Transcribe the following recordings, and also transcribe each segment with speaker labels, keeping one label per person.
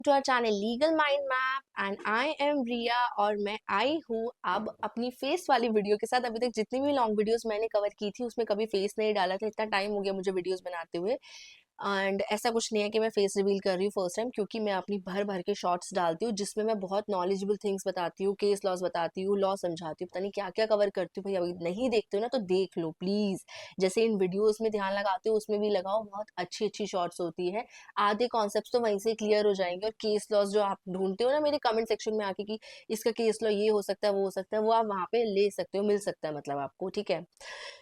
Speaker 1: To our channel legal mind map and I am Riya और मैं आई हूँ अब अपनी फेस वाली वीडियो के साथ। अभी तक जितनी भी लॉन्ग वीडियोस मैंने कवर की थी उसमें कभी फेस नहीं डाला था, इतना टाइम हो गया मुझे वीडियोस बनाते हुए। एंड ऐसा कुछ नहीं है कि मैं फेस रिवील कर रही हूँ फर्स्ट टाइम, क्योंकि मैं अपनी भर भर के शॉर्ट्स डालती हूँ जिसमें मैं बहुत नॉलेजेबल थिंग्स बताती हूँ, केस लॉस बताती हूँ, लॉ समझाती हूँ, पता नहीं क्या क्या कवर करती हूँ। भाई अभी नहीं देखते हो ना तो देख लो प्लीज। जैसे इन वीडियोस में ध्यान लगाते हो उसमें भी लगाओ, बहुत अच्छी अच्छी शॉर्ट्स होती है। आधे कॉन्सेप्ट तो वहीं से क्लियर हो जाएंगे। और केस लॉस जो आप ढूंढते हो ना मेरे कमेंट सेक्शन में आके कि इसका केस लॉ ये हो सकता है वो हो सकता है, वो आप वहाँ पे ले सकते हो, मिल सकता है मतलब आपको। ठीक है,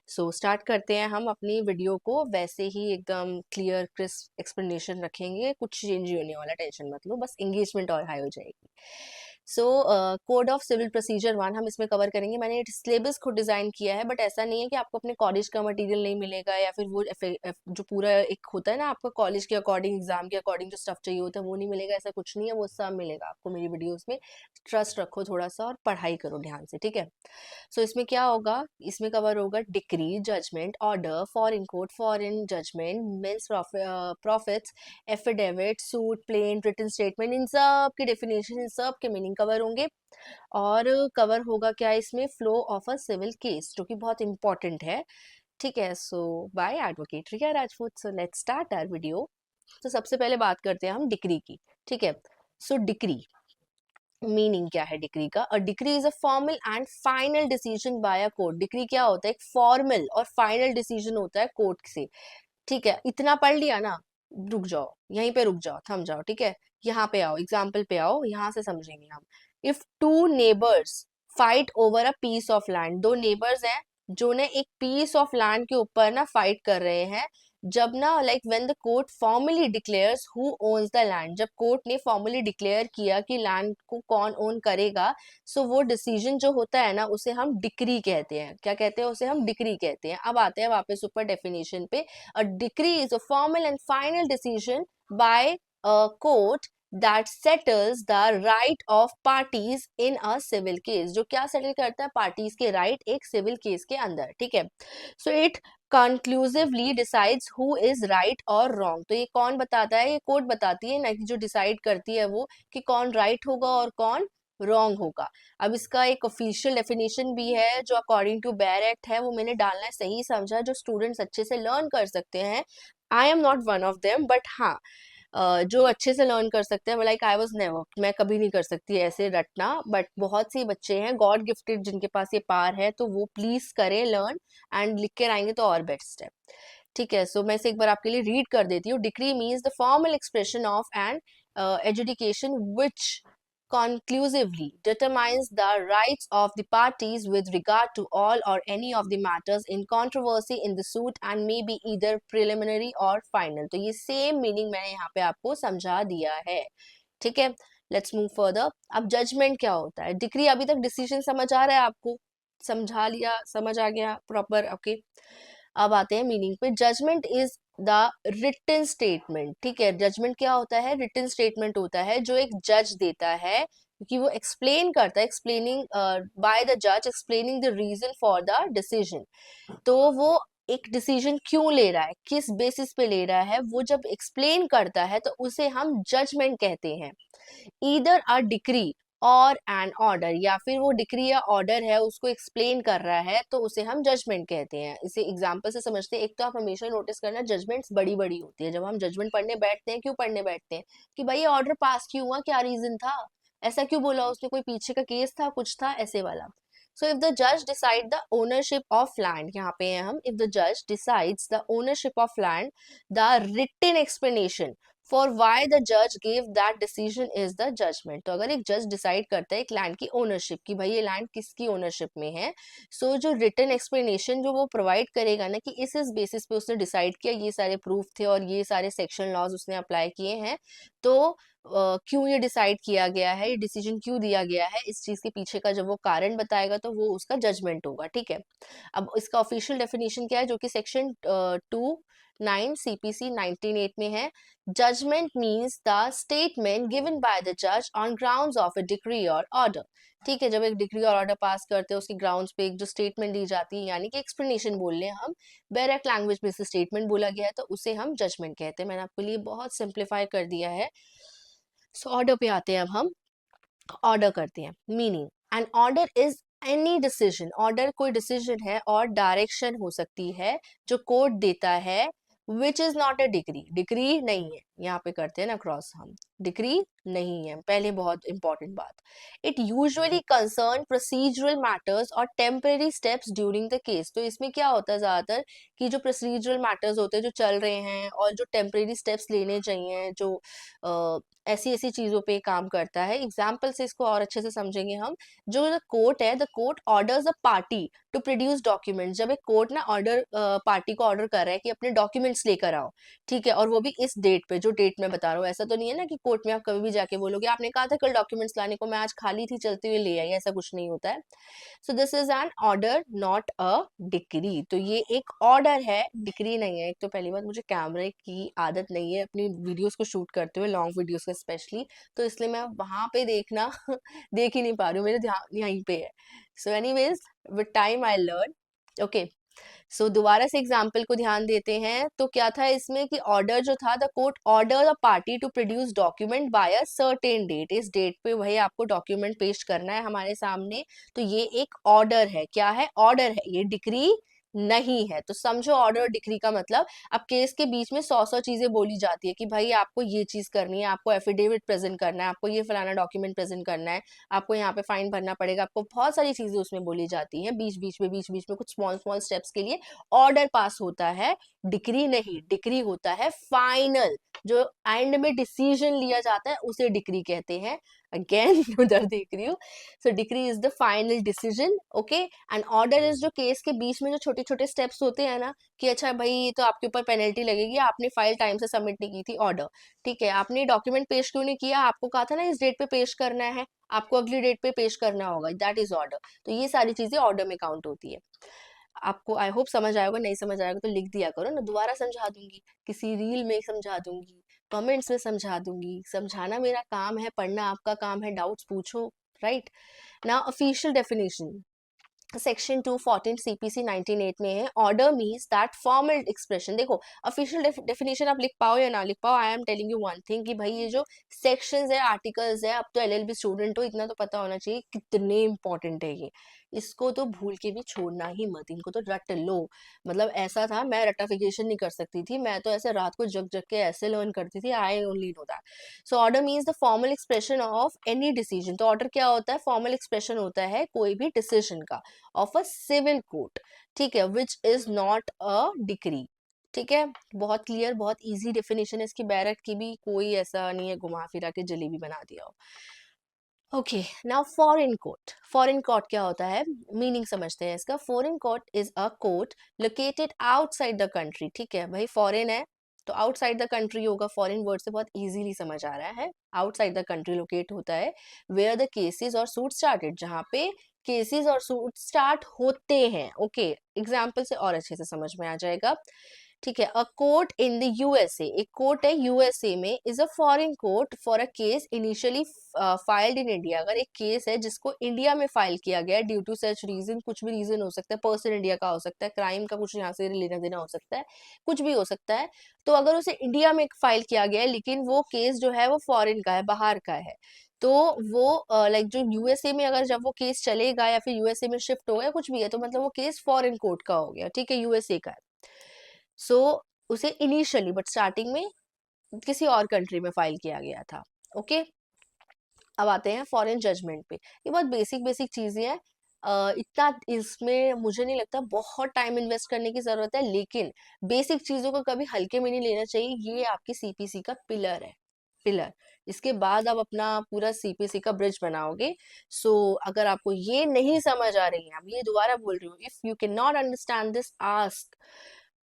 Speaker 1: सो स्टार्ट करते हैं हम अपनी वीडियो को। वैसे ही एकदम क्लियर क्रिस्प एक्सप्लेनेशन रखेंगे, कुछ चेंज नहीं होने वाला, टेंशन मत लो, बस एंगेजमेंट और हाई हो जाएगी। So code of civil procedure 1 हम इसमें कवर करेंगे। मैंने सिलेबस खुद डिजाइन किया है, बट ऐसा नहीं है कि आपको अपने कॉलेज का मटेरियल नहीं मिलेगा या फिर वो जो पूरा एक होता है ना आपका कॉलेज के अकॉर्डिंग, एग्जाम के अकॉर्डिंग जो स्टफ चाहिए होता है वो नहीं मिलेगा। ऐसा कुछ नहीं है, वो सब मिलेगा आपको मेरी वीडियोस में। ट्रस्ट रखो थोड़ा सा और पढ़ाई करो ध्यान से, ठीक है। सो इसमें क्या होगा, इसमें कवर होगा decree, judgment, order, foreign court, foreign judgment, mesne profits, affidavit, suit, plaint, written statement, इन सब की डेफिनेशन, इन सब के मीनिंग कवर होंगे। और कवर होगा क्या इसमें, flow of a civil case, जो कि बहुत इंपॉर्टेंट है। ठीक है, so by advocate Riya Rajput. So let's start our video. तो सबसे पहले बात करते हैं हम डिक्री की। ठीक है, सो डिक्री मीनिंग क्या है डिक्री का। अ decree is a formal and final decision by a court. Decree क्या होता है, एक फॉर्मल और फाइनल डिसीजन होता है कोर्ट से। ठीक है, इतना पढ़ लिया ना, रुक जाओ यहीं पे, रुक जाओ, थम जाओ। ठीक है, यहाँ पे आओ, एग्जाम्पल पे आओ, यहाँ से समझेंगे हम। If two neighbours fight over a piece of land, दो नेबर्स हैं जो ने एक पीस ऑफ लैंड के ऊपर ना फाइट कर रहे हैं। जब ना like when the court formally declares who owns the land, जब कोर्ट ने फॉर्मली डिक्लेयर किया कि लैंड को कौन ओन करेगा, सो वो डिसीजन जो होता है ना उसे हम डिक्री कहते हैं। क्या कहते हैं उसे, हम डिक्री कहते हैं। अब आते हैं वापस ऊपर डेफिनेशन पे। A decree is a formal and final decision by a court that settles the right of parties in a civil case। जो क्या सेटल करता है, पार्टीज के राइट एक सिविल केस के अंदर। ठीक है, so it conclusively decides who is right और रॉन्ग। तो ये कौन बताता है, ये कोर्ट बताती है ना, कि जो डिसाइड करती है वो कि कौन राइट होगा और कौन रॉन्ग होगा। अब इसका एक ऑफिशियल डेफिनेशन भी है जो अकॉर्डिंग टू बेयर एक्ट है, वो मैंने डालना है सही समझा, जो स्टूडेंट्स अच्छे से लर्न कर सकते हैं। I am not one of them, but हाँ जो अच्छे से लर्न कर सकते हैं, लाइक आई वाज नेवर, मैं कभी नहीं कर सकती ऐसे रटना, बट बहुत सी बच्चे हैं गॉड गिफ्टेड जिनके पास ये पार है, तो वो प्लीज करें लर्न, एंड लिख के आएंगे तो और बेस्ट है। ठीक है, सो मैं इसे एक बार आपके लिए रीड कर देती हूँ। Decree means the formal expression of an education which conclusively determines the rights of the parties with regard to all or any of the matters in controversy in the suit and may be either preliminary or final। तो ये same meaning मैंने यहाँ पे आपको समझा दिया है। ठीक है, लेट्स मूव फर्दर। अब जजमेंट क्या होता है, डिक्री अभी तक डिसीजन समझ आ रहा है आपको, समझा लिया, समझ आ गया प्रॉपर, ओके। अब आते हैं मीनिंग पे। Judgement is the written statement. ठीक है, जजमेंट क्या होता है, रिटन स्टेटमेंट होता है जो एक जज देता है, क्योंकि वो एक्सप्लेन करता है, एक्सप्लेनिंग बाय द जज, explaining the reason for the decision. तो वो एक डिसीजन क्यों ले रहा है, किस बेसिस पे ले रहा है, वो जब एक्सप्लेन करता है तो उसे हम जजमेंट कहते हैं। ईदर अ डिक्री और एन ऑर्डर, या फिर वो डिक्री या ऑर्डर है उसको एक्सप्लेन कर रहा है तो उसे हम जजमेंट कहते हैं। इसे एग्जांपल से समझते हैं। एक तो आप हमेशा नोटिस करना, जजमेंट्स बड़ी बड़ी होती है। जब हम जजमेंट पढ़ने बैठते हैं, क्यों पढ़ने बैठते हैं, कि भाई ये ऑर्डर पास क्यों हुआ, क्या रीजन था, ऐसा क्यों बोला उसने, कोई पीछे का केस था, कुछ था, ऐसे वाला। सो इफ द जज decide the ownership of land, यहाँ पे हैं हम, इफ द जज decides the ownership of land, the written explanation for why the जज give that decision is the judgement. तो अगर एक जज डिसाइड करता है एक लैंड की ओनरशिप की, भाई ये लैंड किसकी ओनरशिप में है, सो जो रिटन एक्सप्लेनेशन जो वो प्रोवाइड करेगा ना, कि इस बेसिस पे उसने डिसाइड किया, ये सारे प्रूफ थे और ये सारे सेक्शन लॉज उसने अप्लाई किए हैं, तो क्यों ये डिसाइड किया गया है, ये डिसीजन क्यों दिया गया है, इस चीज के पीछे का जब वो कारण बताएगा तो वो उसका जजमेंट होगा। ठीक है, अब इसका ऑफिशियल डेफिनेशन क्या है, जो कि सेक्शन 2(9) CPC 19(8) में है। Judgment means the statement given by the जज on grounds of a decree और ऑर्डर। ठीक है, जब एक डिक्री और ऑर्डर पास करते हैं उसके ग्राउंड्स पे एक जो स्टेटमेंट दी जाती है, यानी कि एक्सप्लेनेशन बोल लें हम, डायरेक्ट लैंग्वेज में से स्टेटमेंट बोला गया है तो उसे हम जजमेंट कहते हैं। मैंने आपके लिए बहुत सिंप्लीफाई कर दिया है। सो ऑर्डर पे आते हैं अब हम। ऑर्डर करते हैं, meaning an order is any decision, order कोई डिसीजन है और डायरेक्शन हो सकती है जो कोर्ट देता है, which is not a degree, degree नहीं है, यहाँ पे करते हैं ना क्रॉस हम, डिग्री नहीं है, पहले बहुत इंपॉर्टेंट बात। It usually concern procedural matters और temporary steps during the case, तो इसमें क्या होता है ज्यादातर कि जो प्रोसीजरल मैटर्स होते हैं जो चल रहे हैं और जो टेम्परेरी स्टेप्स लेने चाहिए, जो ऐसी ऐसी चीजों पे काम करता है। एग्जाम्पल से इसको और अच्छे से समझेंगे हम। जो कोर्ट है, the court orders a party to produce documents, जब एक कोर्ट ना ऑर्डर पार्टी को ऑर्डर कर रहा है कि अपने डॉक्यूमेंट्स लेकर आओ, ठीक है, और वो भी इस डेट पे, जो डेट मैं बता रहा हूँ, ऐसा तो नहीं है ना कि कोर्ट में आप कभी भी जाके बोलोगे आपने कहा था कल डॉक्यूमेंट्स लाने को, मैं आज खाली थी चलते हुए ले आई, ऐसा कुछ नहीं होता है। So this is an order not a decree, तो ये एक ऑर्डर है, डिक्री नहीं है। एक तो पहली बात, मुझे कैमरे की आदत नहीं है अपनी वीडियोस को शूट करते हुए, लॉन्ग वीडियोस का स्पेशली, तो इसलिए मैं वहां पे देखना देख ही नहीं पा रही हूँ, मेरे ध्यान यहीं पे है। So anyways, with time I learn. Okay, so दोबारा से एग्जाम्पल को ध्यान देते हैं, तो क्या था इसमें कि ऑर्डर जो था, the court order the party to produce document by a certain date, इस डेट पे वही आपको डॉक्यूमेंट पेश करना है हमारे सामने, तो ये एक ऑर्डर है। क्या है? ऑर्डर है, ये डिक्री नहीं है। तो समझो ऑर्डर और डिक्री का मतलब। अब केस के बीच में सौ सौ चीजें बोली जाती है कि भाई आपको ये चीज करनी है, आपको एफिडेविट प्रेजेंट करना है, आपको ये फलाना डॉक्यूमेंट प्रेजेंट करना है, आपको यहाँ पे फाइन भरना पड़ेगा, आपको बहुत सारी चीजें उसमें बोली जाती हैं बीच बीच में कुछ स्मॉल स्मॉल स्टेप्स के लिए ऑर्डर पास होता है। डिक्री नहीं, डिक्री होता है फाइनल, जो एंड में डिसीजन लिया जाता है उसे डिक्री कहते हैं। अगेन उधर देख रही हूँ। So decree is the final decision, okay. And order is जो केस के बीच में जो छोटे छोटे स्टेप्स होते हैं ना, कि अच्छा भाई ये तो आपके ऊपर पेनल्टी लगेगी, आपने फाइल टाइम से सबमिट नहीं की थी, ऑर्डर। ठीक है, आपने डॉक्यूमेंट पेश क्यों नहीं किया, आपको कहा था ना इस डेट पे पेश करना है, आपको अगली डेट पे पेश करना होगा, दैट इज ऑर्डर। तो ये सारी चीजें ऑर्डर में काउंट होती है। आपको आई होप समझ आएगा, नहीं समझ आएगा तो लिख दिया करो ना, दोबारा समझा दूंगी, किसी रील में समझा दूंगी, कमेंट्स में समझा दूंगी, समझाना मेरा काम है, पढ़ना आपका काम है, डाउट्स पूछो, right. Now official definition, section 214 CPC 1908 में है, order means that formal expression. देखो ऑफिशियल डेफिनेशन आप लिख पाओ या ना लिख पाओ, आई am telling you one thing कि भाई ये जो सेक्शंस है, आर्टिकल्स है, अब तो एलएलबी स्टूडेंट हो, इतना तो पता होना चाहिए कितने इंपॉर्टेंट है ये। इसको तो भूल के भी छोड़ना ही मत, इनको तो रट लो। मतलब ऐसा था, मैं रटाफिकेशन नहीं कर सकती थी, मैं तो ऐसे रात को जग जग के ऐसे लर्न करती थी, I only know that. So order means the formal expression of any decision, तो ऑर्डर क्या होता है? फॉर्मल एक्सप्रेशन होता है कोई भी डिसीजन का, ऑफ अ सिविल कोर्ट, ठीक है, which is not a decree. ठीक है, बहुत क्लियर, बहुत इजी डेफिनेशन है इसकी, बैरक की भी, कोई ऐसा नहीं है घुमा फिरा के जलेबी बना दिया हो। Okay, now foreign court. Foreign court क्या होता है, मीनिंग समझते हैं इसका। Foreign court is a court located outside the country, ठीक है भाई, फॉरेन है तो आउटसाइड द कंट्री होगा, फॉरेन वर्ड से बहुत इजीली समझ आ रहा है, आउटसाइड द कंट्री लोकेट होता है। वेयर द केसेस और सूट स्टार्टेड, जहाँ पे केसेस और सूट स्टार्ट होते हैं। ओके, एग्जाम्पल से और अच्छे से समझ में आ जाएगा। ठीक है, a court in the USA, एक कोर्ट है यूएसए में, is a foreign court for a case initially filed in India. अगर एक केस है जिसको इंडिया में फाइल किया गया ड्यू टू सच रीजन, कुछ भी रीजन हो सकता है, पर्सन इंडिया का हो सकता है, क्राइम का कुछ यहाँ से लेना देना हो सकता है, कुछ भी हो सकता है, तो अगर उसे इंडिया में फाइल किया गया है लेकिन वो केस जो है वो फॉरेन का है, बाहर का है, तो वो लाइक जो यूएसए में अगर जब वो केस चलेगा या फिर यूएसए में शिफ्ट हो गया कुछ भी है, तो मतलब वो केस फॉरेन कोर्ट का हो गया, ठीक है, यूएसए का है। सो उसे इनिशियली बट स्टार्टिंग में किसी और कंट्री में फाइल किया गया था। ओके, अब आते हैं फॉरेन जजमेंट पे। ये बहुत बेसिक बेसिक चीजें हैं, इतना इसमें मुझे नहीं लगता बहुत टाइम इन्वेस्ट करने की जरूरत है, लेकिन बेसिक चीजों को कभी हल्के में नहीं लेना चाहिए, ये आपकी सीपीसी का पिलर है, पिलर। इसके बाद आप अपना पूरा सीपीसी का ब्रिज बनाओगे। सो अगर आपको ये नहीं समझ आ रही है, अब ये दोबारा बोल रही हूँ, if you can not understand this, ask,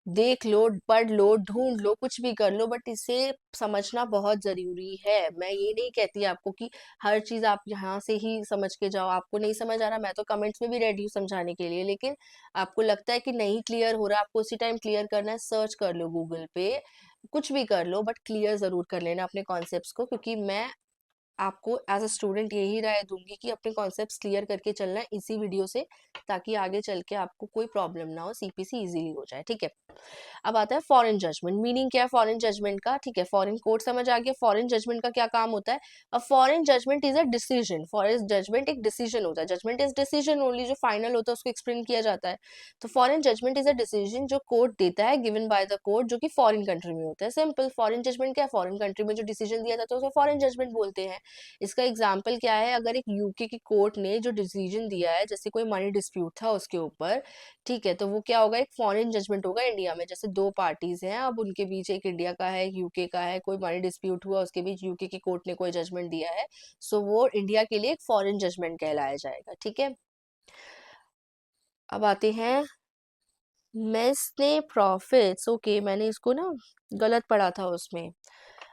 Speaker 1: देख लो, पढ़ लो, ढूंढ लो, कुछ भी कर लो, बट इसे समझना बहुत जरूरी है। मैं ये नहीं कहती आपको कि हर चीज आप यहाँ से ही समझ के जाओ, आपको नहीं समझ आ रहा, मैं तो कमेंट्स में भी रेडी हूँ समझाने के लिए, लेकिन आपको लगता है कि नहीं क्लियर हो रहा, आपको उसी टाइम क्लियर करना है, सर्च कर लो गूगल पे, कुछ भी कर लो, बट क्लियर जरूर कर लेना अपने कॉन्सेप्ट्स को, क्योंकि मैं आपको एज अ स्टूडेंट यही राय दूंगी कि अपने कॉन्सेप्ट्स क्लियर करके चलना है इसी वीडियो से, ताकि आगे चल के आपको कोई प्रॉब्लम ना हो, सीपीसी इजीली हो जाए, ठीक है। अब आता है फॉरेन जजमेंट। मीनिंग क्या है फॉरेन जजमेंट का, ठीक है, फॉरेन कोर्ट समझ आ गया। फॉरेन जजमेंट का क्या काम होता है? A foreign judgement is a decision. Foreign judgement एक डिसीजन होता है। जजमेंट इज डिसीजन ओनली, जो फाइनल होता है उसको एक्सप्लेन किया जाता है। तो foreign judgement is a decision जो कोर्ट देता है, गिवन बाय द कोर्ट, जो कि फॉरेन कंट्री में होता है। सिंपल, फॉरेन जजमेंट क्या है? फॉरेन कंट्री में जो डिसीजन दिया जाता है उसे फॉरेन जजमेंट बोलते हैं। इसका एग्जाम्पल क्या है? अगर एक यूके की कोर्ट ने जो डिसीजन दिया है, जैसे कोई मनी डिस्प्यूट था उसके ऊपर, ठीक है, तो वो क्या होगा? एक फॉरेन जजमेंट होगा इंडिया में। जैसे दो पार्टीज हैं, अब उनके बीच एक इंडिया का है, एक यूके का है, कोई मनी डिस्प्यूट हुआ, उसके बीच यूके की कोर्ट ने कोई जजमेंट दिया है, सो वो इंडिया के लिए एक फॉरेन जजमेंट कहलाया जाएगा, ठीक है। अब आते हैं मेस ने प्रॉफिट्स। ओके, मैंने इसको ना गलत पढ़ा था उसमें।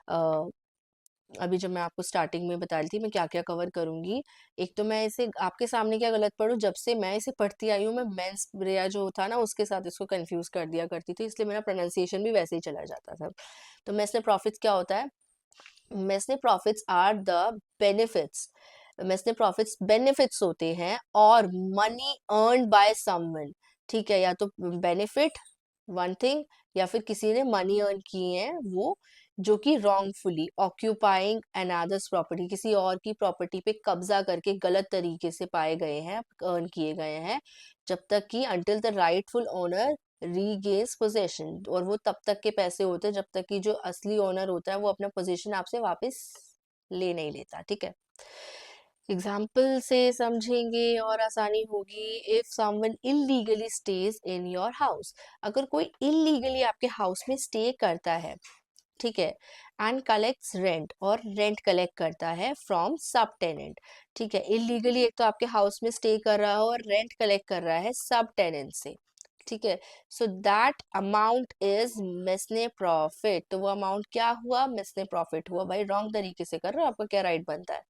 Speaker 1: अ, अभी जब मैं आपको स्टार्टिंग में बता रही थी मैं क्या क्या कवर करूंगी, एक तो मैं इसे आपके सामने क्या गलत पढ़ूं, जब से मैं इसे पढ़ती आई हूँ मैं मेंस ब्रेया जो था ना उसके साथ इसको कंफ्यूज कर दिया करती थी, इसलिए मेरा प्रोनाउंसिएशन भी वैसे ही चला जाता था। तो मेस ने प्रॉफिट्स क्या होता है? Mesne profits are the benefits. Mesne profits benefits होते हैं और मनी अर्न बाय समवन, ठीक है, या तो बेनिफिट वन थिंग, या फिर किसी ने मनी अर्न किए हैं वो, जो कि रॉन्गफुली ऑक्यूपाइंग अनदर्स प्रॉपर्टी, किसी और की प्रॉपर्टी पे कब्जा करके गलत तरीके से पाए गए हैं, अर्न किए गए हैं, जब तक कि until the rightful owner regains possession. और वो तब तक के पैसे होते हैं जब तक कि जो असली ओनर होता है वो अपना पोजीशन आपसे वापस ले नहीं लेता, ठीक है। एग्जाम्पल से समझेंगे और आसानी होगी। If someone illegally stage in your house, अगर कोई इलीगली आपके हाउस में स्टे करता है, ठीक है, एंड कलेक्ट्स रेंट, और रेंट कलेक्ट करता है फ्रॉम सब टेनेंट, ठीक है, इलीगली एक तो आपके हाउस में स्टे कर रहा हो और रेंट कलेक्ट कर रहा है सब टेनेंट से, ठीक है, so that amount is mesne profit. तो वो अमाउंट क्या हुआ? मेसने प्रॉफिट हुआ। भाई रॉन्ग तरीके से कर रहे हो, आपका क्या राइट बनता है?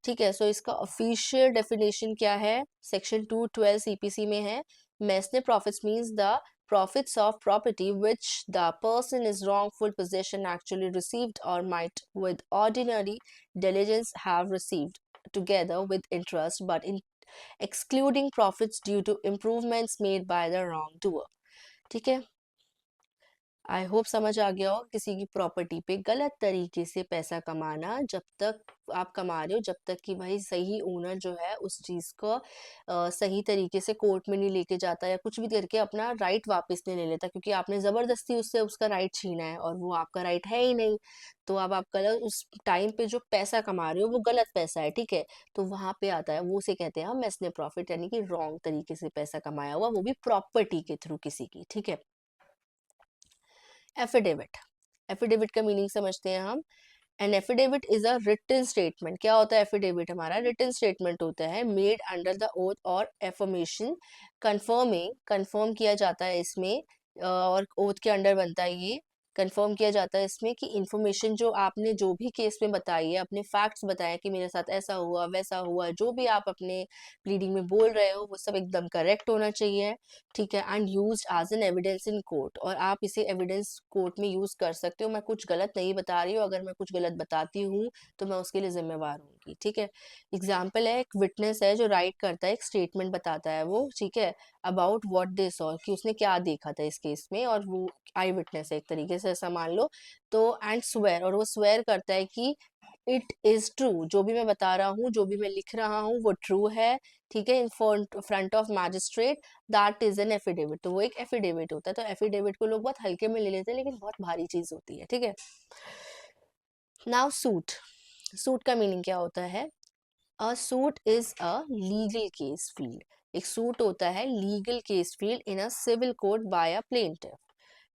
Speaker 1: ठीक है, सो इसका ऑफिशियल डेफिनेशन क्या है? सेक्शन 212 सीपीसी में है, mesne profits means the profits of property which the person is wrongful possession actually received or might with ordinary diligence have received together with interest, but in excluding profits due to improvements made by the wrongdoer, ठीक है। I hope समझ आ गया हो, किसी की property पे गलत तरीके से पैसा कमाना, जब तक आप कमा रहे हो जब तक कि भाई सही ओनर जो है उस चीज को सही तरीके से कोर्ट में नहीं लेके जाता या कुछ भी करके अपना राइट वापस नहीं ले लेता, क्योंकि आपने जबरदस्ती उससे उसका राइट छीना है और वो आपका राइट है ही नहीं। तो अब आप गलत उस टाइम पे जो पैसा कमा रहे हो वो गलत पैसा है, ठीक है, तो वहां पे आता है वो उसे कहते हैं हम मैसने प्रॉफिट, यानी कि रॉन्ग तरीके से पैसा कमाया हुआ, वो भी प्रॉपर्टी के थ्रू किसी की, ठीक है। एफिडेविट। एफिडेविट का मीनिंग समझते हैं हम। An affidavit is a written statement. क्या होता है एफिडेविट? हमारा रिटन स्टेटमेंट होता है, मेड अंडर द ओथ और एफर्मेशन, कंफर्मिंग, कंफर्म किया जाता है इसमें, और ओथ के अंडर बनता है ये, कंफर्म किया जाता है इसमें कि इंफॉर्मेशन जो आपने जो भी केस में बताई है, अपने फैक्ट्स बताए कि मेरे साथ ऐसा हुआ वैसा हुआ, जो भी आप अपने प्लीडिंग में बोल रहे हो वो सब एकदम करेक्ट होना चाहिए, ठीक है, and use as an evidence in court, और आप इसे एविडेंस कोर्ट में यूज कर सकते हो। मैं कुछ गलत नहीं बता रही हूँ, अगर मैं कुछ गलत बताती हूँ तो मैं उसके लिए जिम्मेवार हूँगी, ठीक है। एग्जाम्पल है, एक विटनेस है जो राइट करता है, एक स्टेटमेंट बताता है वो, ठीक है, अबाउट व्हाट दे सॉ, कि उसने क्या देखा था इस केस में, और वो आई विटनेस है एक तरीके से, ऐसा मान लो। तो एंड स्वेयर, और वो स्वेयर करता है कि इट इज ट्रू, जो भी मैं बता रहा हूँ जो भी मैं लिख रहा हूँ वो ट्रू है, ठीक है, in front of magistrate, that is an affidavit. तो वो एक एफिडेविट होता है। तो एफिडेविट को लोग बहुत हल्के में ले लेते हैं, लेकिन बहुत भारी चीज होती है, ठीक है। Now suit. सूट का मीनिंग क्या होता है? A suit is a legal case filed. एक सूट होता है legal case filed in a civil court by a plaintiff,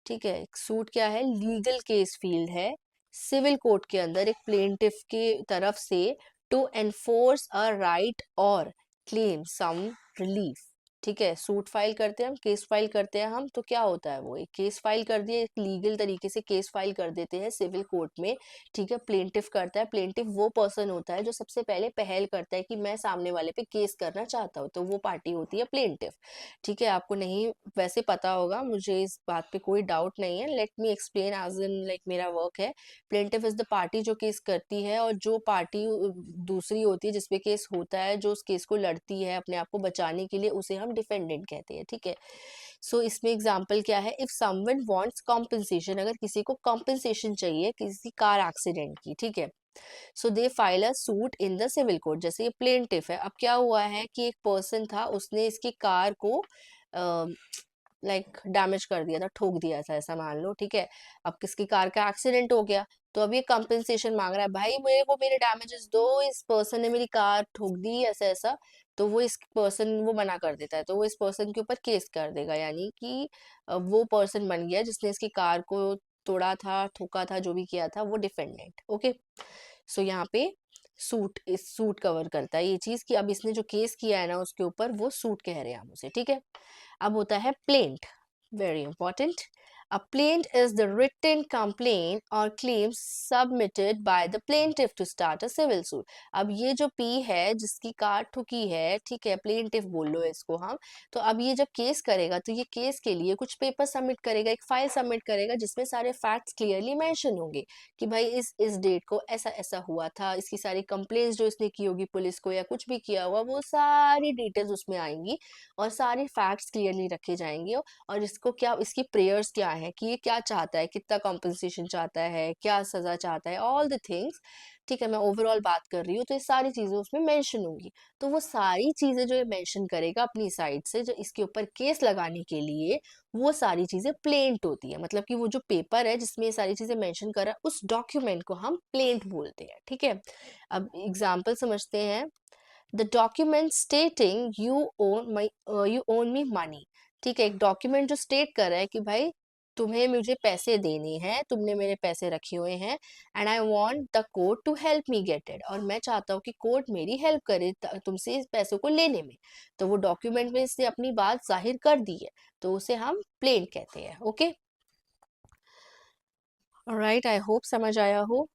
Speaker 1: ठीक है। एक सूट क्या है? लीगल केस फील्ड है सिविल कोर्ट के अंदर एक प्लेंटिफ के तरफ से, टू एनफोर्स अ राइट और क्लेम सम रिलीफ, ठीक है, सूट फाइल करते हैं हम, केस फाइल करते हैं हम, तो क्या होता है, वो एक केस फाइल कर दिया, एक लीगल तरीके से केस फाइल कर देते हैं सिविल कोर्ट में। ठीक है, प्लेंटिफ करता है, प्लेंटिफ वो पर्सन होता है जो सबसे पहले पहल करता है कि मैं सामने वाले पे केस करना चाहता हूँ, तो वो पार्टी होती है प्लेंटिफ। ठीक है, आपको नहीं वैसे पता होगा, मुझे इस बात पे कोई डाउट नहीं है, let me explain as in like मेरा वर्क है। प्लेंटिफ इज द पार्टी जो केस करती है, और जो पार्टी दूसरी होती है जिसपे केस होता है, जो उस केस को लड़ती है अपने आप को बचाने के लिए, उसे हम डिफेंडेंट कहते हैं। ठीक है, सो इसमें एग्जांपल क्या है, इफ समवन वांट्स कॉम्पेंसेशन, अगर किसी को कॉम्पेंसेशन चाहिए किसी कार एक्सीडेंट की, ठीक है, so they file a suit in the civil court. जैसे ये प्लेंटिफ है, अब क्या हुआ है कि एक पर्सन था, उसने इसकी कार को डैमेज कर दिया था, ठोक दिया था, ऐसा मान लो। ठीक है, अब किसकी कार का एक्सीडेंट हो गया, तो अब ये कंपेंसेशन मांग रहा है, भाई मेरे को मेरे डैमेजेस दो, इस पर्सन ने मेरी कार ठोक दी, ऐसा ऐसा। तो वो इस पर्सन वो मना कर देता है, तो वो इस पर्सन के ऊपर केस कर देगा, यानी कि वो पर्सन बन गया जिसने इसकी कार को तोड़ा था, ठोका था, जो भी किया था, वो डिफेंडेंट। ओके, सो यहाँ पे सूट, इस सूट कवर करता है ये चीज कि अब इसने जो केस किया है ना उसके ऊपर, वो सूट कह रहे हैं हम उसे। ठीक है, अब होता है plaint, very important. A plaint is the written complaint or claim submitted by the plaintiff to start a civil suit. अब ये जो P है जिसकी कार ठुकी है, ठीक है, प्लेंटिफ बोल लो इसको हम। तो अब ये जब केस करेगा, तो ये केस के लिए कुछ पेपर सबमिट करेगा, एक फाइल सबमिट करेगा जिसमें सारे फैक्ट्स क्लियरली मेंशन होंगे कि भाई इस डेट को ऐसा ऐसा हुआ था, इसकी सारी कंप्लेंट्स जो इसने की होगी पुलिस को या कुछ भी किया हुआ, वो सारी डिटेल्स उसमें आएंगी और सारे फैक्ट्स क्लियरली रखे जाएंगे। और इसको क्या, इसकी प्रेयर्स क्या है कि ये क्या चाहता है, कितना कॉम्पनसेशन चाहता है, क्या सजा चाहता है, ऑल द थिंग्स। ठीक है, मैं ओवरऑल बात कर रही हूँ, तो ये सारी चीजें उसमें मेंशन होंगी। तो वो सारी चीजें जो ये मेंशन करेगा अपनी साइड से, जो इसके ऊपर केस लगाने के लिए, वो सारी चीजें प्लेंट होती है। मतलब कि वो जो पेपर है जिसमें ये सारी चीजें मेंशन कर रहा है, उस डॉक्यूमेंट को हम प्लेंट बोलते हैं। ठीक है, अब एग्जाम्पल समझते हैं। The document स्टेटिंग you own me money. ठीक है, एक डॉक्यूमेंट जो स्टेट कर रहा है कि भाई तुम्हें मुझे पैसे देने हैं, तुमने मेरे पैसे रखे हुए हैं, and I want the court to help me get it, और मैं चाहता हूँ कि कोर्ट मेरी हेल्प करे तुमसे इस पैसों को लेने में। तो वो डॉक्यूमेंट में इसने अपनी बात जाहिर कर दी है, तो उसे हम प्लेंट कहते हैं। ओके, ऑलराइट, आई होप समझ आया हो।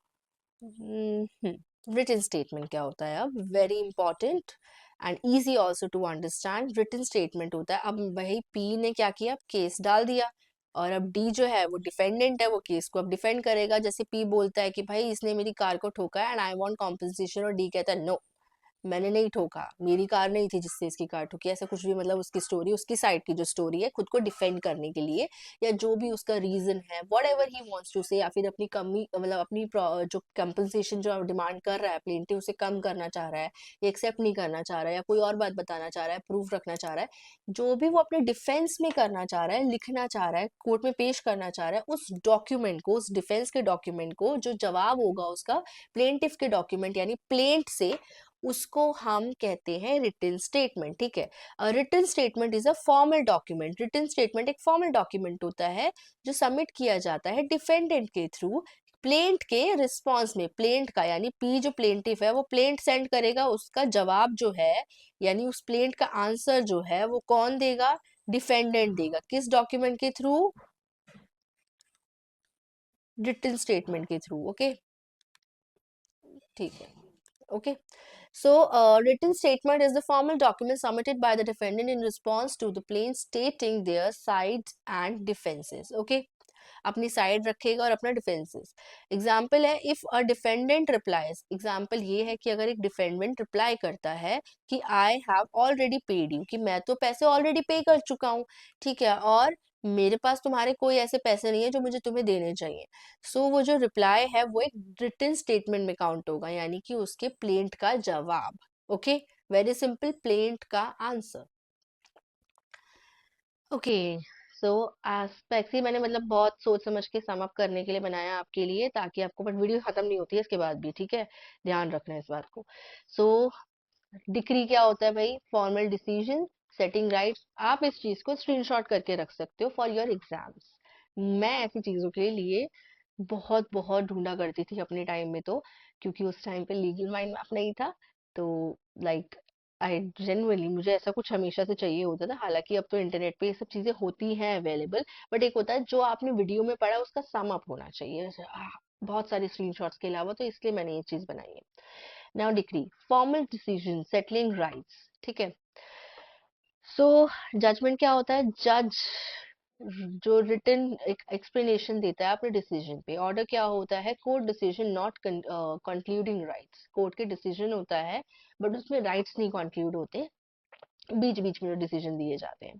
Speaker 1: रिटन स्टेटमेंट क्या होता है, अब very important and easy also to understand. Written statement होता है, अब भाई पी ने क्या किया, केस डाल दिया, और अब डी जो है वो डिफेंडेंट है, वो केस को अब डिफेंड करेगा। जैसे पी बोलता है कि भाई इसने मेरी कार को ठोका है एंड आई वांट कॉम्पनसेशन, और डी कहता है नो, मैंने नहीं ठोका, मेरी कार नहीं थी जिससे इसकी कार ठुकी, ऐसा कुछ भी। मतलब उसकी स्टोरी, उसकी साइड की जो स्टोरी है, खुद को डिफेंड करने के लिए, या जो भी उसका रीजन है, whatever he wants to say, या फिर अपनी कमी, मतलब अपनी जो कंपनसेशन जो डिमांड कर रहा है प्लेंटिव, उसे कम करना चाह रहा है, या एक्सेप्ट नहीं करना चाह रहा है, या कोई और बात बताना चाह रहा है, प्रूफ रखना चाह रहा है, जो भी वो अपने डिफेंस में करना चाह रहा है, लिखना चाह रहा है, कोर्ट में पेश करना चाह रहा है, उस डॉक्यूमेंट को, उस डिफेंस के डॉक्यूमेंट को, जो जवाब होगा उसका प्लेंटिव के डॉक्यूमेंट यानी प्लेंट से, उसको हम कहते हैं रिटन स्टेटमेंट। ठीक है, written statement is a formal document. Written statement एक फॉर्मल डॉक्यूमेंट होता है जो सबमिट किया जाता है डिफेंडेंट के थ्रू प्लेंट के रिस्पॉन्स में। प्लेंट का यानी पी जो प्लेंटिफ है, वो प्लेंट सेंड करेगा, उसका जवाब जो है यानी उस प्लेंट का आंसर जो है वो कौन देगा, डिफेंडेंट देगा। किस डॉक्यूमेंट के थ्रू, रिटन स्टेटमेंट के थ्रू। ओके, ठीक है, okay. So, written statement is the formal document submitted by the defendant in response to the plaintiff stating their sides and defenses. Okay, अपनी साइड रखेगा और अपना डिफेंसेस। एग्जाम्पल है, if a defendant replies, example ये है कि अगर एक डिफेंडेंट रिप्लाई करता है कि आई हैव ऑलरेडी पेड यू, कि मैं तो पैसे ऑलरेडी पे कर चुका हूँ, ठीक है, और मेरे पास तुम्हारे कोई ऐसे पैसे नहीं है जो मुझे तुम्हें देने चाहिए। सो वो जो रिप्लाई है वो एक रिटन स्टेटमेंट में काउंट होगा, यानी कि उसके प्लेंट का जवाब। ओके, वेरी सिंपल, प्लेंट का आंसर। ओके, सो एस्पेक्ट ही मैंने मतलब बहुत सोच समझ के सम अप करने के लिए बनाया आपके लिए, ताकि आपको, बट वीडियो खत्म नहीं होती है इसके बाद भी, ठीक है, ध्यान रखना इस बात को। सो डिक्री क्या होता है भाई, फॉर्मल डिसीजन सेटिंग राइट्स। आप इस चीज को स्क्रीनशॉट करके रख सकते हो फॉर योर एग्जाम्स। मैं ऐसी चीजों के लिए बहुत बहुत ढूंढा करती थी अपने टाइम में, तो क्योंकि उस टाइम पे लीगल माइंड मैप नहीं था, तो लाइक आई जेन्युइनली मुझे ऐसा कुछ हमेशा से चाहिए होता था, हालांकि अब तो इंटरनेट पे ये सब चीजें होती हैं अवेलेबल, बट एक होता है जो आपने वीडियो में पढ़ा उसका सम अप होना चाहिए, जैसे, बहुत सारे स्क्रीनशॉट्स के अलावा, तो इसलिए मैंने ये चीज बनाई है। Now decree, formal decision settling rights, ठीक है। सो जजमेंट क्या होता है? जज जो रिटन एक एक्सप्लेनेशन देता है अपने डिसीजन पे। ऑर्डर क्या होता है? Court decision not concluding rights, court के डिसीजन होता है बट उसमें राइट्स नहीं कंक्लूड होते, बीच बीच में जो डिसीजन दिए जाते हैं।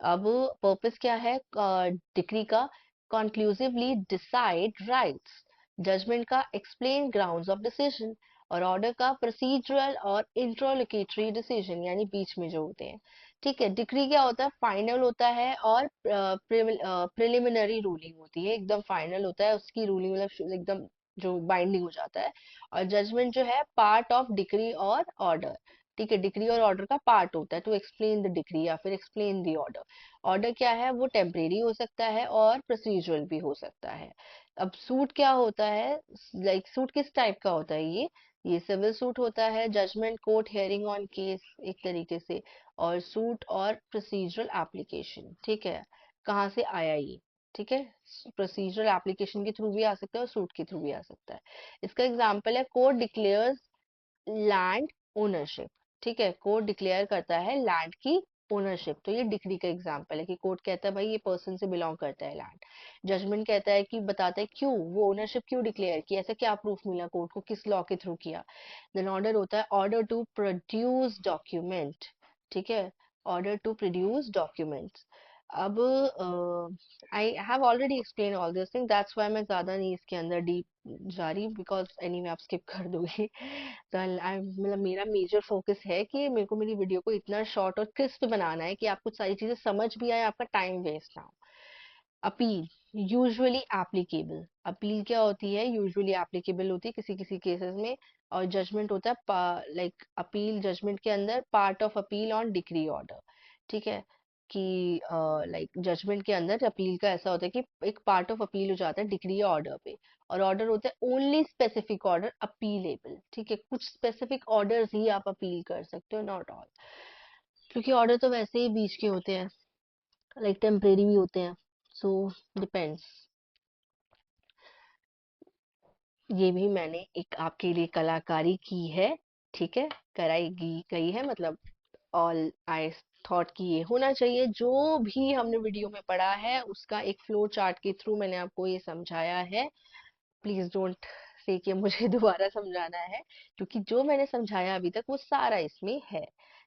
Speaker 1: अब पर्पस क्या है डिक्री का? कंक्लूसिवली डिसाइड राइट्स, जजमेंट का एक्सप्लेन ग्राउंड्स ऑफ डिसीजन, और ऑर्डर का प्रोसीजरल और इंट्रोलोकेटरी डिसीजन, यानी बीच में जो होते हैं। ठीक है, डिक्री क्या होता है? फाइनल होता है, और प्रिलिमिनरी रूलिंग होती है, एकदम फाइनल होता है उसकी रूलिंग, मतलब एकदम जो बाइंडिंग हो जाता है। और जजमेंट जो है पार्ट ऑफ डिक्री और ऑर्डर। ठीक है, डिक्री और ऑर्डर का पार्ट होता है टू एक्सप्लेन द डिक्री या फिर एक्सप्लेन द ऑर्डर। ऑर्डर क्या है? वो टेम्परेरी हो सकता है और प्रोसीजरल भी हो सकता है। अब सूट क्या होता है? लाइक सूट किस टाइप का होता है? ये सिविल सूट होता है, judgment court hearing on case एक तरीके से, और सूट और प्रोसीजरल एप्लीकेशन। ठीक है, कहाँ से आया ये? ठीक है, प्रोसीजरल एप्लीकेशन के थ्रू भी आ सकता है और सूट के थ्रू भी आ सकता है। इसका एग्जांपल है कोर्ट डिक्लेयर्स लैंड ओनरशिप। ठीक है, कोर्ट डिक्लेयर करता है लैंड की ओनरशिप, तो ये डिक्री का एग्जांपल है कि कोर्ट कहता है भाई ये पर्सन से बिलोंग करता है लैंड। जजमेंट कहता है कि बताता है क्यों वो ओनरशिप क्यों डिक्लेयर की, ऐसा क्या प्रूफ मिला कोर्ट को, किस लॉ के थ्रू किया। देन ऑर्डर होता है ऑर्डर टू प्रोड्यूस डॉक्यूमेंट। ठीक है, ऑर्डर टू प्रोड्यूस डॉक्यूमेंट्स। अब I have already explain all this thing, that's why मैं ज्यादा नहीं इसके अंदर डीप जा रही, बिकॉज एनीवे आप स्किप कर दोगे। तो मतलब मेरा मेजर फोकस है कि मेरे को मेरी वीडियो को इतना शॉर्ट और क्रिस्प बनाना है कि आपको सारी चीजें समझ भी आए, आपका टाइम वेस्ट ना हो। Appeal, usually applicable. अपील क्या होती है? यूजुअली एप्लीकेबल होती है किसी किसी केसेस में। और जजमेंट होता है लाइक अपील जजमेंट के अंदर part of appeal on decree order. ठीक है, कि लाइक जजमेंट के अंदर अपील का ऐसा होता है कि एक पार्ट ऑफ अपील हो जाता है डिक्री ऑर्डर पे। और ऑर्डर होता है ओनली स्पेसिफिक ऑर्डर अपीलेबल। ठीक है, कुछ स्पेसिफिक ऑर्डर्स ही आप अपील कर सकते हो, नॉट ऑल, क्योंकि ऑर्डर तो वैसे ही बीच के होते हैं, लाइक टेम्परेरी भी होते हैं, सो डिपेंड्स। ये भी मैंने एक आपके लिए कलाकारी की है। ठीक है, कराई गई है, मतलब ऑल आई थॉट कि ये होना चाहिए। जो भी हमने वीडियो में पढ़ा है उसका एक फ्लो चार्ट के थ्रू मैंने आपको ये समझाया है। प्लीज डोंट से कि मुझे दोबारा समझाना है, क्योंकि जो मैंने समझाया अभी तक वो सारा इसमें है।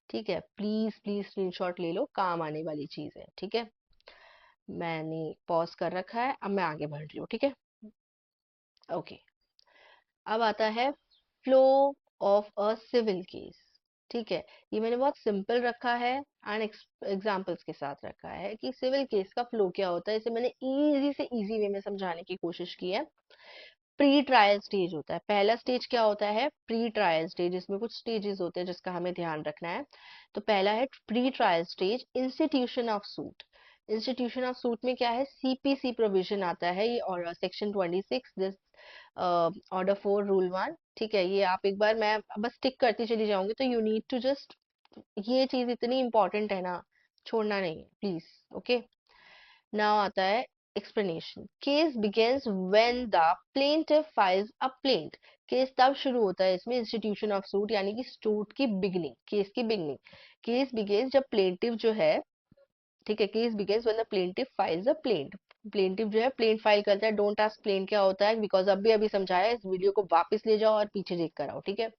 Speaker 1: ठीक है, प्लीज प्लीज स्क्रीनशॉट ले लो, काम आने वाली चीज है। ठीक है, मैंने पॉज कर रखा है, अब मैं आगे बढ़ रही हूँ। ठीक है, ओके। अब आता है flow of a civil case. ठीक है, ये मैंने बहुत सिंपल रखा है एंड एग्जांपल्स के साथ रखा है कि सिविल केस का फ्लो क्या होता है। इसे मैंने इजी से इजी वे में समझाने की कोशिश की है। प्री ट्रायल स्टेज होता है, पहला स्टेज क्या होता है? Pre trial stage. इसमें कुछ स्टेजेस होते हैं जिसका हमें ध्यान रखना है। तो पहला है pre trial stage, institution of suit. Institution of suit में क्या है? सीपीसी प्रोविजन आता है ये, और सेक्शन 26 दिस ऑर्डर 4 रूल 1। ठीक है, ये आप एक बार, मैं बस टिक करती चली जाऊंगी, तो यू नीड टू जस्ट, ये चीज इतनी इंपॉर्टेंट है ना, छोड़ना नहीं है प्लीज। ओके, नाउ आता है explanation. Case begins when the plaintiff files a plaint. Case तब शुरू होता है इसमें इंस्टीट्यूशन ऑफ सूट, यानी कि सूट की बिगनिंग, केस की बिगनिंग। केस बिगेन्स जब प्लेंटिव जो है, ठीक है, case begins when the plaintiff files a plaint. Plaintiff जो है प्लेंट फाइल करता है। डोंट आस्क प्लेंट क्या होता है, बिकॉज अभी अभी समझाया, इस वीडियो को वापस ले जाओ और पीछे देख कर आओ। ठीक है,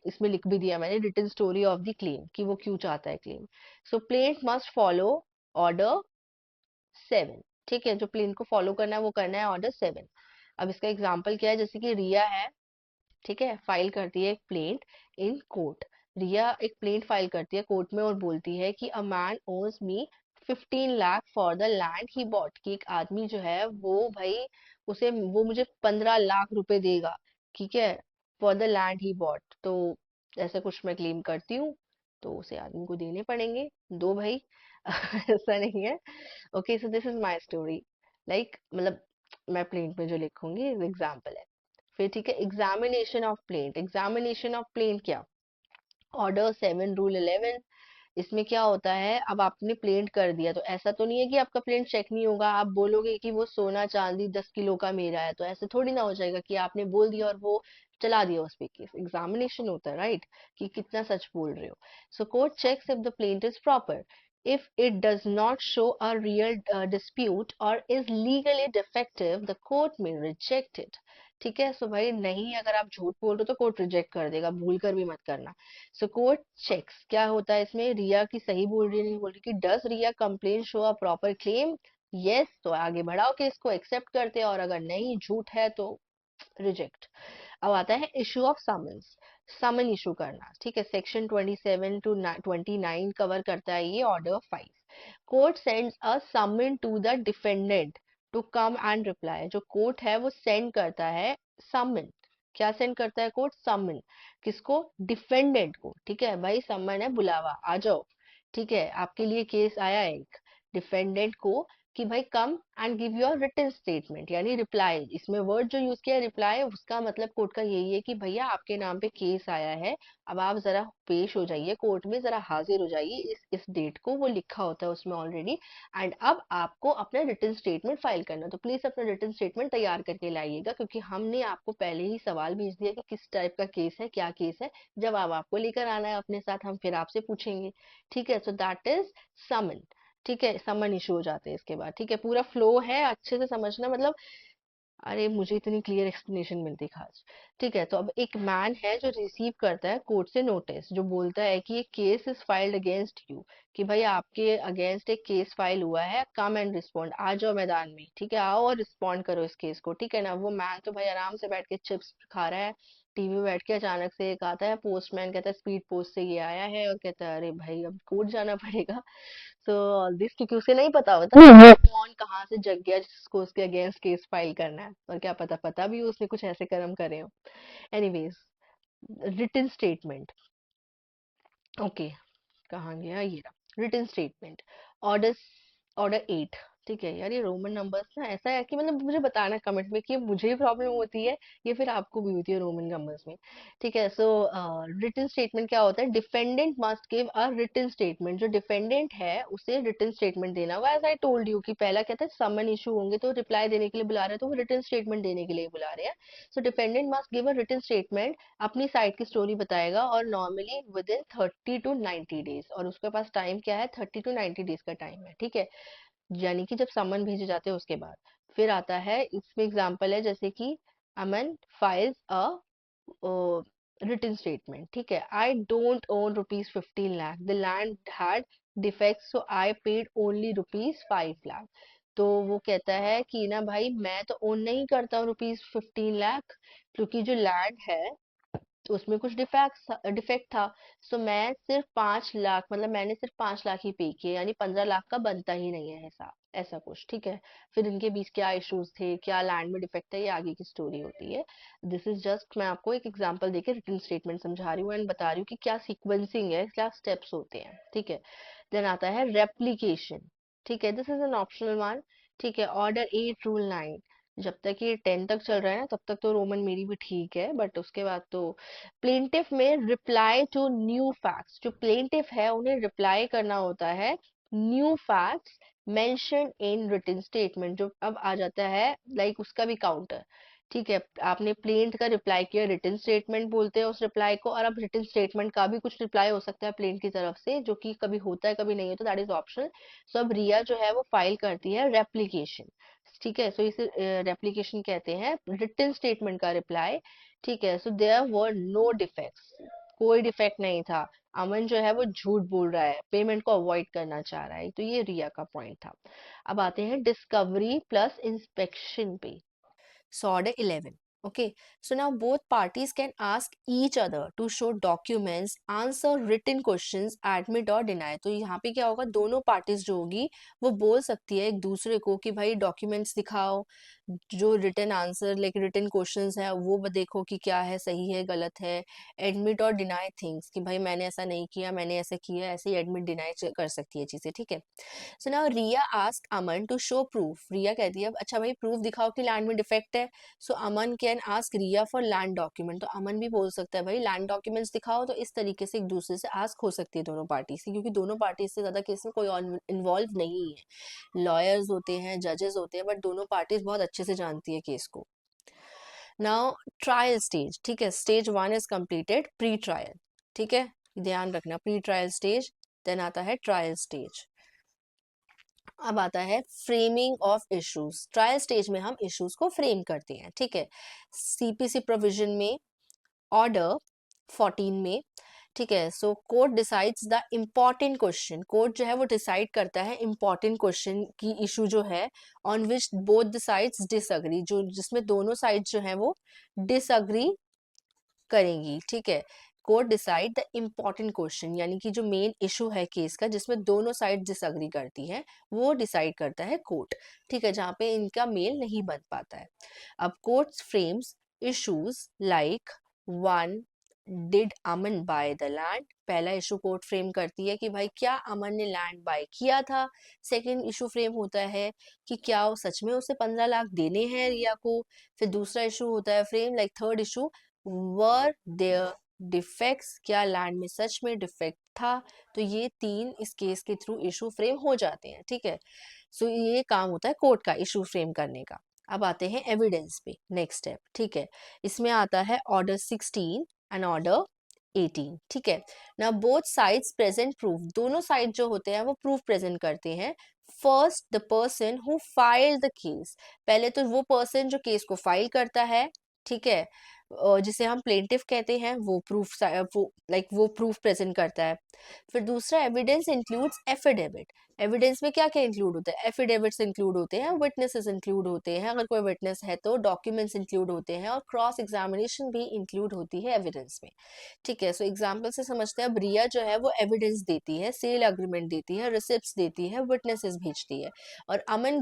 Speaker 1: इसमें लिख भी दिया मैंने written story of the claim, कि वो क्यों चाहता है claim. So plaint must follow order 7। ठीक है, जो प्लेन को फॉलो करना है वो करना है ऑर्डर 7। अब इसका एग्जांपल क्या है? जैसे कि रिया है, ठीक है, फाइल करती है एक प्लेंट इन कोर्ट। रिया एक प्लेंट फाइल करती है कोर्ट में और बोलती है कि a man owes me 15 lakh for the land he bought, कि एक आदमी जो है वो भाई, उसे वो मुझे 15 लाख रुपए देगा। ठीक है, for the land he bot, तो ऐसा कुछ मैं क्लेम करती हूँ, तो उसे आदमी को देने पड़ेंगे, दो भाई। ऐसा नहीं है। Okay, so this is my story, like मतलब मैं प्लेंट में जो लिखूंगी एग्जाम्पल है। फिर ठीक है, examination of plaint. Examination of plaint क्या? Order 7 rule 11। इसमें क्या होता है, अब आपने प्लेंट कर दिया तो ऐसा तो नहीं है कि आपका प्लेंट चेक नहीं होगा। आप बोलोगे कि वो सोना चांदी 10 किलो का मेरा है, तो ऐसे थोड़ी ना हो जाएगा कि आपने बोल दिया और वो चला दिया उस पे केस। एग्जामिनेशन होता है, राइट, कि कितना सच बोल रहे हो। So court checks if the plaint is proper. if it does not show a real dispute or is legally defective, the court may reject it। ठीक है, सो भाई नहीं, अगर आप झूठ बोल रहे हो तो कोर्ट रिजेक्ट कर देगा, भूल कर भी मत करना। सो कोर्ट चेक्स क्या होता है इसमें, रिया की सही बोल रही है नहीं बोल रही, कि does Riya complaint show a proper claim. Yes तो आगे बढ़ाओ केस को, एक्सेप्ट करते हैं, और अगर नहीं झूठ है तो रिजेक्ट। अब आता है issue of summons. Summon issue करना, ठीक है, सेक्शन 27 टू 29 कवर करता है ये order 5। Court sends a summon to the defendant to come and reply. जो कोर्ट है वो सेंड करता है समन। क्या सेंड करता है कोर्ट, समन। किसको, डिफेंडेंट को। ठीक है भाई, समन है, बुलावा, आ जाओ। ठीक है, आपके लिए केस आया है एक, डिफेंडेंट को, कि भाई come and give your written statement, यानी रिप्लाई। इसमें वर्ड जो यूज किया है रिप्लाई, उसका मतलब कोर्ट का यही है कि भैया आपके नाम पे केस आया है, अब आप जरा पेश हो जाइए कोर्ट में, जरा हाजिर हो जाइए इस डेट को, वो लिखा होता है उसमें ऑलरेडी। एंड अब आपको अपना रिटन स्टेटमेंट फाइल करना, तो प्लीज अपना रिटन स्टेटमेंट तैयार करके लाइएगा, क्योंकि हमने आपको पहले ही सवाल भेज दिया कि किस टाइप का केस है, क्या केस है। जवाब आपको लेकर आना है अपने साथ, हम फिर आपसे पूछेंगे। ठीक है, सो दैट इज समन। ठीक है, समन इशू हो जाते हैं इसके बाद। ठीक है, पूरा फ्लो है, अच्छे से समझना, मतलब अरे मुझे इतनी क्लियर एक्सप्लेनेशन मिलती खास। ठीक है, तो अब एक मैन है जो रिसीव करता है कोर्ट से नोटिस, जो बोलता है कि ये case is filed against you, कि भाई आपके अगेंस्ट एक केस फाइल हुआ है, कम एंड रिस्पॉन्ड, आ जाओ मैदान में। ठीक है, आओ और रिस्पॉन्ड करो इस केस को। ठीक है ना, वो मैन तो भाई आराम से बैठ के चिप्स खा रहा है, टीवी में बैठ के, अचानक से एक आता है पोस्टमैन, कहता है स्पीड पोस्ट से ये आया है, और कहता है अरे भाई अब कोर्ट जाना पड़ेगा। सो ऑल दिस, क्योंकि उसे नहीं पता होता कौन कहाँ से जग गया जिसको उसके अगेंस्ट केस फाइल करना है, और क्या पता पता भी हो उसने कुछ ऐसे कर्म करे हो। Anyways, written statement. ओके, कहाँ गया ये रहा रिटन स्टेटमेंट। Order, order 8। ठीक है यार, ये रोमन नंबर्स ना ऐसा है कि मतलब मुझे बताना कमेंट में कि मुझे प्रॉब्लम होती है या फिर आपको भी होती है रोमन नंबर्स में। ठीक है, सो रिटन स्टेटमेंट क्या होता है, defendant must give a written statement. जो डिफेंडेंट है उसे रिटन स्टेटमेंट देना होगा। एज आई टोल्ड यू कि पहला क्या था, समन इशू होंगे तो रिप्लाई देने के लिए बुला रहे हैं, तो वो रिटन स्टेटमेंट देने के लिए बुला रहे हैं। So defendant must give a written statement, अपनी साइड की स्टोरी बताएगा, और normally within 30 to 90 days, और उसके पास टाइम क्या है, 30 to 90 डेज का टाइम है। ठीक है, यानी कि जब समन भेजे जाते हैं उसके बाद। फिर आता है, इसमें एग्जांपल है जैसे कि अमन फाइल्स अ रिटन स्टेटमेंट। ठीक है, I don't own ₹15 lakh, the land had defects, so I paid only ₹5 lakh. तो वो कहता है कि ना भाई मैं तो ओन नहीं करता हूँ ₹15 लाख, क्योंकि जो लैंड है तो उसमें कुछ डिफेक्ट था। सो मैं सिर्फ 5 लाख, मतलब मैंने सिर्फ 5 लाख ही पे किए, यानी 15 लाख का बनता ही नहीं है ऐसा, ऐसा कुछ। ठीक है, फिर इनके बीच क्या इश्यूज थे, क्या लैंड में डिफेक्ट है, ये आगे की स्टोरी होती है। दिस इज जस्ट, मैं आपको एक एग्जांपल देके रिटन स्टेटमेंट समझा रही हूँ एंड बता रही हूँ कि क्या सीक्वेंसिंग है, क्या स्टेप्स होते हैं। ठीक है, देन आता है रेप्लीकेशन। ठीक है, this is an optional one. ठीक है, ऑर्डर 8 रूल 9। जब तक ये 10 तक चल रहा है ना, तब तक तो रोमन मेरी भी ठीक है, बट उसके बाद तो plaintiff may reply to new facts. जो प्लेंटिफ है उन्हें रिप्लाई करना होता है new facts mention in written statement. जो अब आ जाता है लाइक उसका भी काउंटर। ठीक है, आपने प्लेंट का रिप्लाई किया, रिटन स्टेटमेंट बोलते हैं उस रिप्लाई को, और अब रिटन स्टेटमेंट का भी कुछ रिप्लाई हो सकता है प्लेंट की तरफ से, जो कि कभी होता है कभी नहीं होता, दैट इज ऑप्शनल। सो अब रिया जो है वो फाइल करती है रेप्लीकेशन। ठीक है, सो इसे रेप्लीकेशन कहते हैं, रिटन स्टेटमेंट का रिप्लाई। ठीक है, so there were no defects, कोई डिफेक्ट नहीं था। अमन जो है वो झूठ बोल रहा है, पेमेंट को अवॉइड करना चाह रहा है, तो ये रिया का पॉइंट था। अब आते हैं डिस्कवरी प्लस इंस्पेक्शन पे। So order 11. Okay, so now both parties can ask each other to show documents, answer written questions, admit और deny। तो यहाँ पे क्या होगा, दोनों पार्टीज जो होगी वो बोल सकती है एक दूसरे को कि भाई डॉक्यूमेंट्स दिखाओ, जो written answer like written questions है वो देखो कि क्या है, सही है गलत है। एडमिट और डिनाई थिंग्स, कि भाई मैंने ऐसा नहीं किया, मैंने ऐसा किया, ऐसे ही एडमिट डिनाई कर सकती है चीजें। ठीक है, so now Riya ask Aman to show proof. Riya कहती है अच्छा भाई प्रूफ दिखाओ कि लैंड में डिफेक्ट है। So Aman can ask Riya for land document, तो अमन भी बोल सकता है भाई लैंड डॉक्यूमेंट्स दिखाओ। तो इस तरीके से एक दूसरे से आस्क हो सकती है दोनों पार्टी से, क्योंकि दोनों पार्टी से ज़्यादा केस में कोई और इन्वॉल्व नहीं है। लॉयर्स होते हैं, जजेस होते हैं, बट दोनों पार्टीज बहुत अच्छे से जानती है केस को। नाउ ट्रायल स्टेज, ठीक है, stage 1 is completed, pre trial, ठीक है, ध्यान रखना, प्री ट्रायल स्टेज, देन आता है ट्रायल स्टेज। अब आता है framing of issues. Trial stage में हम इश्यूज को फ्रेम करते हैं, ठीक है, सीपीसी प्रोविजन में, ऑर्डर 14 में, ठीक है। So court decides the important question, court जो है वो डिसाइड करता है इम्पॉर्टेंट क्वेश्चन की इशू जो है, on which both the sides disagree, जो जिसमें दोनों साइड्स जो है वो डिसअग्री करेंगी, ठीक है। Court decide the important question, यानी कि जो मेन इशू है केस का, जिसमें दोनों साइड डिसअग्री करती है, वो डिसाइड करता है कोर्ट, ठीक है, जहाँ पे इनका मेल नहीं बन पाता है। अब court frames issues like 1, did Aman by the land, पहला इशू कोर्ट फ्रेम करती है कि भाई क्या अमन ने लैंड बाय किया था। सेकंड इशू फ्रेम होता है कि क्या वो सच में उसे 15 लाख देने हैं रिया को। फिर दूसरा इशू होता है frame like third issue, were there defects, क्या लैंड में सच में डिफेक्ट था। तो ये 3 इस केस के थ्रू इशू फ्रेम हो जाते हैं, ठीक है। सो ये काम होता है कोर्ट का इशू फ्रेम करने का। अब आते हैं एविडेंस पे, नेक्स्ट स्टेप, ठीक है। इसमें आता है ऑर्डर 16 एंड ऑर्डर 18, ठीक है ना। बोथ साइड्स प्रेजेंट प्रूफ, दोनों साइड जो होते हैं वो प्रूफ प्रेजेंट करते हैं। First the person who file the case, पहले तो वो पर्सन जो केस को फाइल करता है, ठीक है, जिसे हम प्लेंटिफ कहते हैं, वो प्रूफ, वो प्रूफ प्रेजेंट करता है। फिर दूसरा एविडेंस इंक्लूड्स एफिडेविट, एविडेंस में क्या क्या इंक्लूड होता है, एफिडेविट्स इंक्लूड होते हैं, विटनेसेस इंक्लूड होते हैं, अगर कोई विटनेस है तो डॉक्यूमेंट्स इंक्लूड होते हैं, और क्रॉस एग्जामिनेशन भी इंक्लूड होती है एविडेंस में, ठीक है। सो एग्जाम्पल से समझते हैं, रिया जो है वो एविडेंस देती है, सेल एग्रीमेंट देती है, रिसिप्ट्स देती है, विटनेसेस भेजती है, और अमन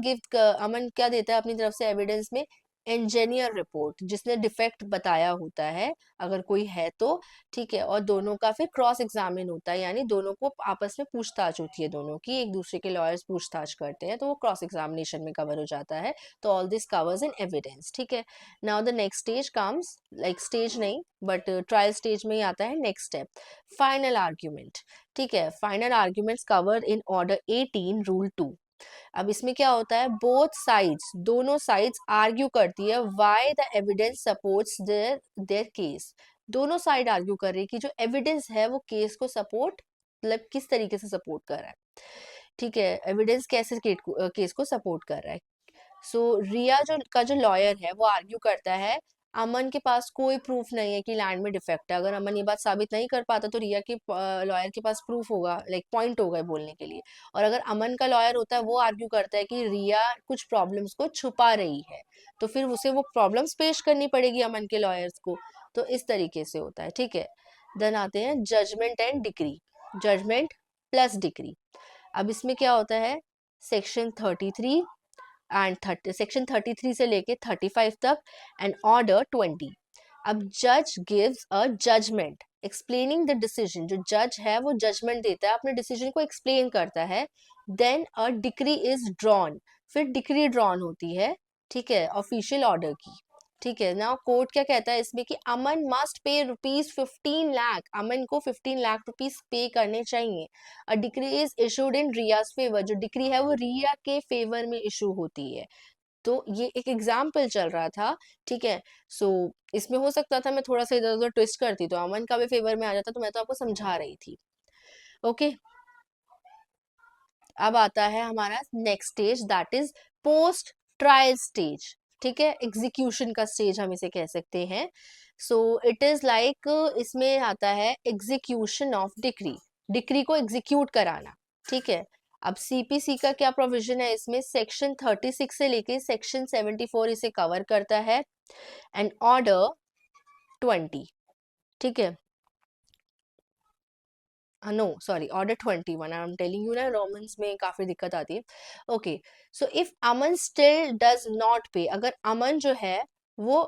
Speaker 1: क्या देता है अपनी तरफ से एविडेंस में, इंजीनियर रिपोर्ट, जिसने डिफेक्ट बताया होता है अगर कोई है तो, ठीक है, और दोनों का फिर क्रॉस एग्जामिन होता है, यानी दोनों को आपस में पूछताछ होती है, दोनों की एक दूसरे के लॉयर्स पूछताछ करते हैं, तो वो क्रॉस एग्जामिनेशन में कवर हो जाता है। तो all this covers in evidence, ठीक है। Now the next stage comes, like stage नहीं बट ट्रायल स्टेज में ही आता है नेक्स्ट स्टेप, फाइनल आर्ग्यूमेंट, ठीक है। Final arguments cover in order 18 rule 2। अब इसमें क्या होता है, बोथ साइड्स, दोनों साइड्स आर्ग्यू करती है why the evidence supports their their case, दोनों साइड आर्ग्यू कर रही है कि जो एविडेंस है वो केस को सपोर्ट, मतलब किस तरीके से सपोर्ट कर रहा है, ठीक है, एविडेंस कैसे केस को सपोर्ट कर रहा है। सो रिया जो लॉयर है वो आर्ग्यू करता है, अमन के पास कोई प्रूफ नहीं है कि लैंड में डिफेक्ट है, अगर अमन ये बात साबित नहीं कर पाता तो रिया के लॉयर के पास प्रूफ होगा, लाइक पॉइंट होगा बोलने के लिए। और अगर अमन का लॉयर होता है वो आर्ग्यू करता है कि रिया कुछ प्रॉब्लम्स को छुपा रही है, तो फिर उसे वो प्रॉब्लम्स पेश करनी पड़ेगी अमन के लॉयर्स को। तो इस तरीके से होता है, ठीक है। देन आते हैं judgment and decree, judgment plus decree. अब इसमें क्या होता है, सेक्शन 33 एंड 30, सेक्शन 33 से लेके 35 तक, एंड ऑर्डर 20। अब जज gives a judgment explaining the decision, जो जज है वो जजमेंट देता है, अपने डिसीजन को एक्सप्लेन करता है। Then a decree is drawn, फिर डिक्री ड्रॉन होती है, ठीक है, ऑफिशियल ऑर्डर की, ठीक है। नाउ कोर्ट क्या कहता है इसमें कि अमन मस्ट पे ₹15 लाख, अमन को 15 लाख रुपीस पे करने चाहिए। A decree is issued in Riya's favour, जो डिक्री है वो रिया के फेवर में इशू होती है। तो ये एक एग्जाम्पल चल रहा था, ठीक है। सो इसमें हो सकता था मैं थोड़ा सा इधर उधर ट्विस्ट करती तो अमन का भी फेवर में आ जाता, तो मैं तो आपको समझा रही थी, ओके। अब आता है हमारा next stage, that is post trial stage, ठीक है, एग्जीक्यूशन का स्टेज हम इसे कह सकते हैं। सो इट इज लाइक, इसमें आता है एग्जीक्यूशन ऑफ डिक्री, डिक्री को एग्जीक्यूट कराना, ठीक है। अब सीपीसी का क्या प्रोविजन है इसमें, सेक्शन 36 से लेके सेक्शन 74 इसे कवर करता है, एंड ऑर्डर 20, ठीक है, no sorry, order 21, I am telling you ना, रोमन्स में काफी दिक्कत आती है, okay. So if Aman still does not pay, अगर अमन जो है वो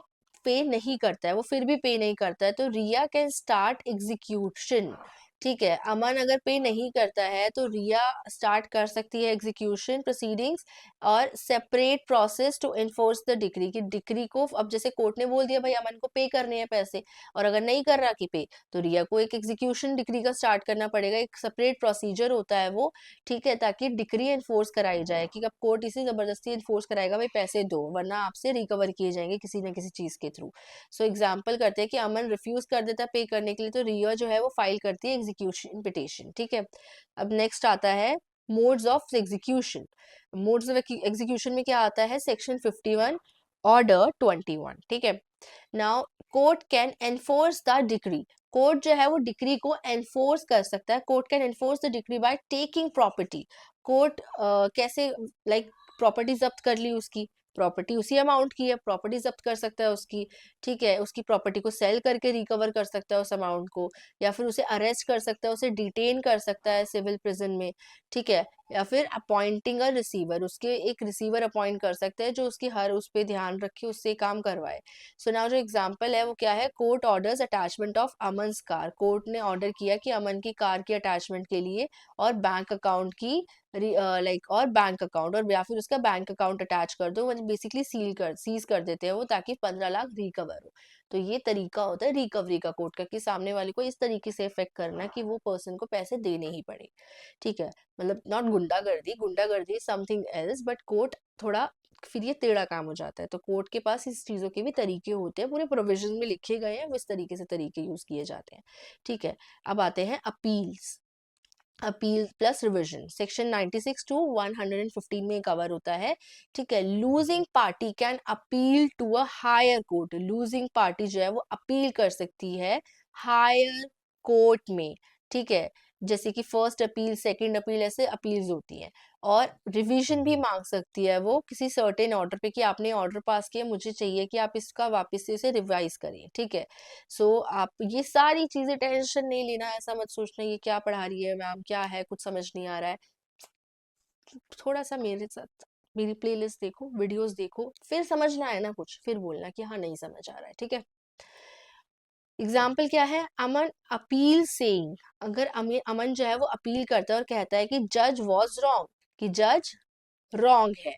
Speaker 1: पे नहीं करता है, वो फिर भी पे नहीं करता है, तो रिया कैन स्टार्ट एग्जीक्यूशन, ठीक है, अमन अगर पे नहीं करता है तो रिया स्टार्ट कर सकती है एग्जीक्यूशन प्रोसीडिंग्स और separate process to enforce the decree, कि डिक्री को अब जैसे कोर्ट ने बोल दिया भाई अमन को पे करने हैं पैसे, और अगर नहीं कर रहा कि पे, तो रिया को एक एग्जीक्यूशन डिक्री का स्टार्ट करना पड़ेगा, एक सेपरेट प्रोसीजर होता है वो, ठीक है, ताकि डिक्री इन्फोर्स कराई जाए, कि अब कोर्ट इसे जबरदस्ती इन्फोर्स कराएगा भाई पैसे दो वरना आपसे रिकवर किए जाएंगे किसी न किसी चीज के थ्रू। सो एग्जाम्पल करते हैं कि अमन रिफ्यूज कर देता है पे करने के लिए, तो रिया जो है वो फाइल करती है एग्जीक्यूशन पिटिशन, ठीक है। अब नेक्स्ट आता है modes of execution. Modes of execution में क्या आता है, सेक्शन 51 ऑर्डर 21, ठीक है। Now court can enforce the decree, court जो है वो डिक्री को एनफोर्स कर सकता है, court can enforce the decree by taking property. Court कैसे, लाइक प्रॉपर्टी जब्त कर ली उसकी, प्रॉपर्टी उसी अमाउंट की है, प्रॉपर्टी जब्त कर सकता है उसकी, ठीक है, उसकी प्रॉपर्टी को सेल करके रिकवर कर सकता है उस अमाउंट को, या फिर उसे अरेस्ट कर सकता है, उसे डिटेन कर सकता है सिविल प्रिजन में, ठीक है, या फिर अपॉइंटिंग अ रिसीवर, उसके एक रिसीवर अपॉइंट कर सकते हैं जो उसकी हर उस पे ध्यान रखे, उससे काम करवाए। सो नाउ जो एग्जांपल है वो क्या है, court orders attachment of Aman's car, court ने ऑर्डर किया कि अमन की कार की अटैचमेंट के लिए और बैंक अकाउंट की और बैंक अकाउंट और या फिर उसका बैंक अकाउंट अटैच कर दो, मतलब बेसिकली सीज कर देते हैं वो, ताकि 15 लाख रिकवर हो। तो ये तरीका होता है रिकवरी का कोर्ट का, कि सामने वाले को इस तरीके से इफेक्ट करना कि वो पर्सन को पैसे देने ही पड़े, ठीक है, मतलब नॉट गुंडागर्दी, गुंडागर्दी समथिंग एल्स, बट कोर्ट थोड़ा फिर ये टेढ़ा काम हो जाता है, तो कोर्ट के पास इस चीजों के भी तरीके होते हैं, पूरे प्रोविजन में लिखे गए हैं, वो इस तरीके से तरीके यूज किए जाते हैं, ठीक है। अब आते हैं appeals, appeal plus revision, section 96 to 115 में कवर होता है, ठीक है। Losing party can appeal to a higher court, losing party जो है वो अपील कर सकती है हायर कोर्ट में, ठीक है, जैसे कि फर्स्ट अपील, सेकंड अपील, ऐसे अपील्स होती हैं, और रिवीजन भी मांग सकती है वो किसी सर्टेन ऑर्डर पे, कि आपने ऑर्डर पास किया, मुझे चाहिए कि आप इसका वापस से इसे रिवाइज करें, ठीक है। सो आप ये सारी चीजें टेंशन नहीं लेना, ऐसा मत सोचना ये क्या पढ़ा रही है मैम, क्या है, कुछ समझ नहीं आ रहा है, थोड़ा सा मेरे साथ मेरी प्लेलिस्ट देखो, वीडियोस देखो, फिर समझना है ना कुछ, फिर बोलना कि हाँ नहीं समझ आ रहा है, ठीक है। एग्जाम्पल क्या है, अमन अपील सेइंग, अगर अमन जो है वो अपील करता है और कहता है कि जज वॉज रॉन्ग, कि जज रॉन्ग है,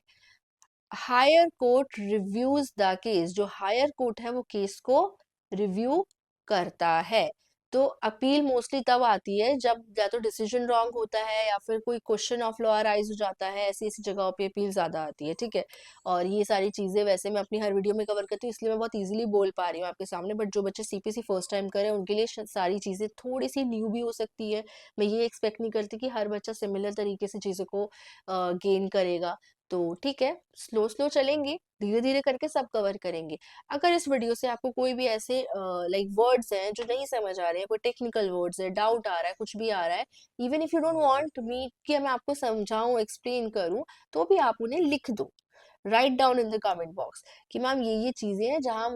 Speaker 1: higher court reviews the case, जो हायर कोर्ट है वो केस को रिव्यू करता है। तो अपील मोस्टली तब आती है जब या तो डिसीजन रॉन्ग होता है या फिर कोई क्वेश्चन ऑफ लॉ राइज हो जाता है, ऐसी ऐसी जगहों पे अपील ज्यादा आती है, ठीक है। और ये सारी चीजें वैसे मैं अपनी हर वीडियो में कवर करती हूँ, इसलिए मैं बहुत इजीली बोल पा रही हूँ आपके सामने, बट जो बच्चे सीपीसी फर्स्ट टाइम करें उनके लिए सारी चीजें थोड़ी सी न्यू भी हो सकती है। मैं ये एक्सपेक्ट नहीं करती कि हर बच्चा सिमिलर तरीके से चीजों को गेन करेगा, तो ठीक है, स्लो स्लो चलेंगे, धीरे धीरे करके सब कवर करेंगे। अगर इस वीडियो से आपको कोई भी ऐसे लाइक वर्ड्स हैं जो नहीं समझ आ रहे हैं, कोई टेक्निकल वर्ड्स है, डाउट आ रहा है, कुछ भी आ रहा है, even if you don't want me कि मैं आपको समझाऊं, एक्सप्लेन करूं, तो भी आप उन्हें लिख दो, write down in the comment box, कि मैम ये चीजें हैं जहां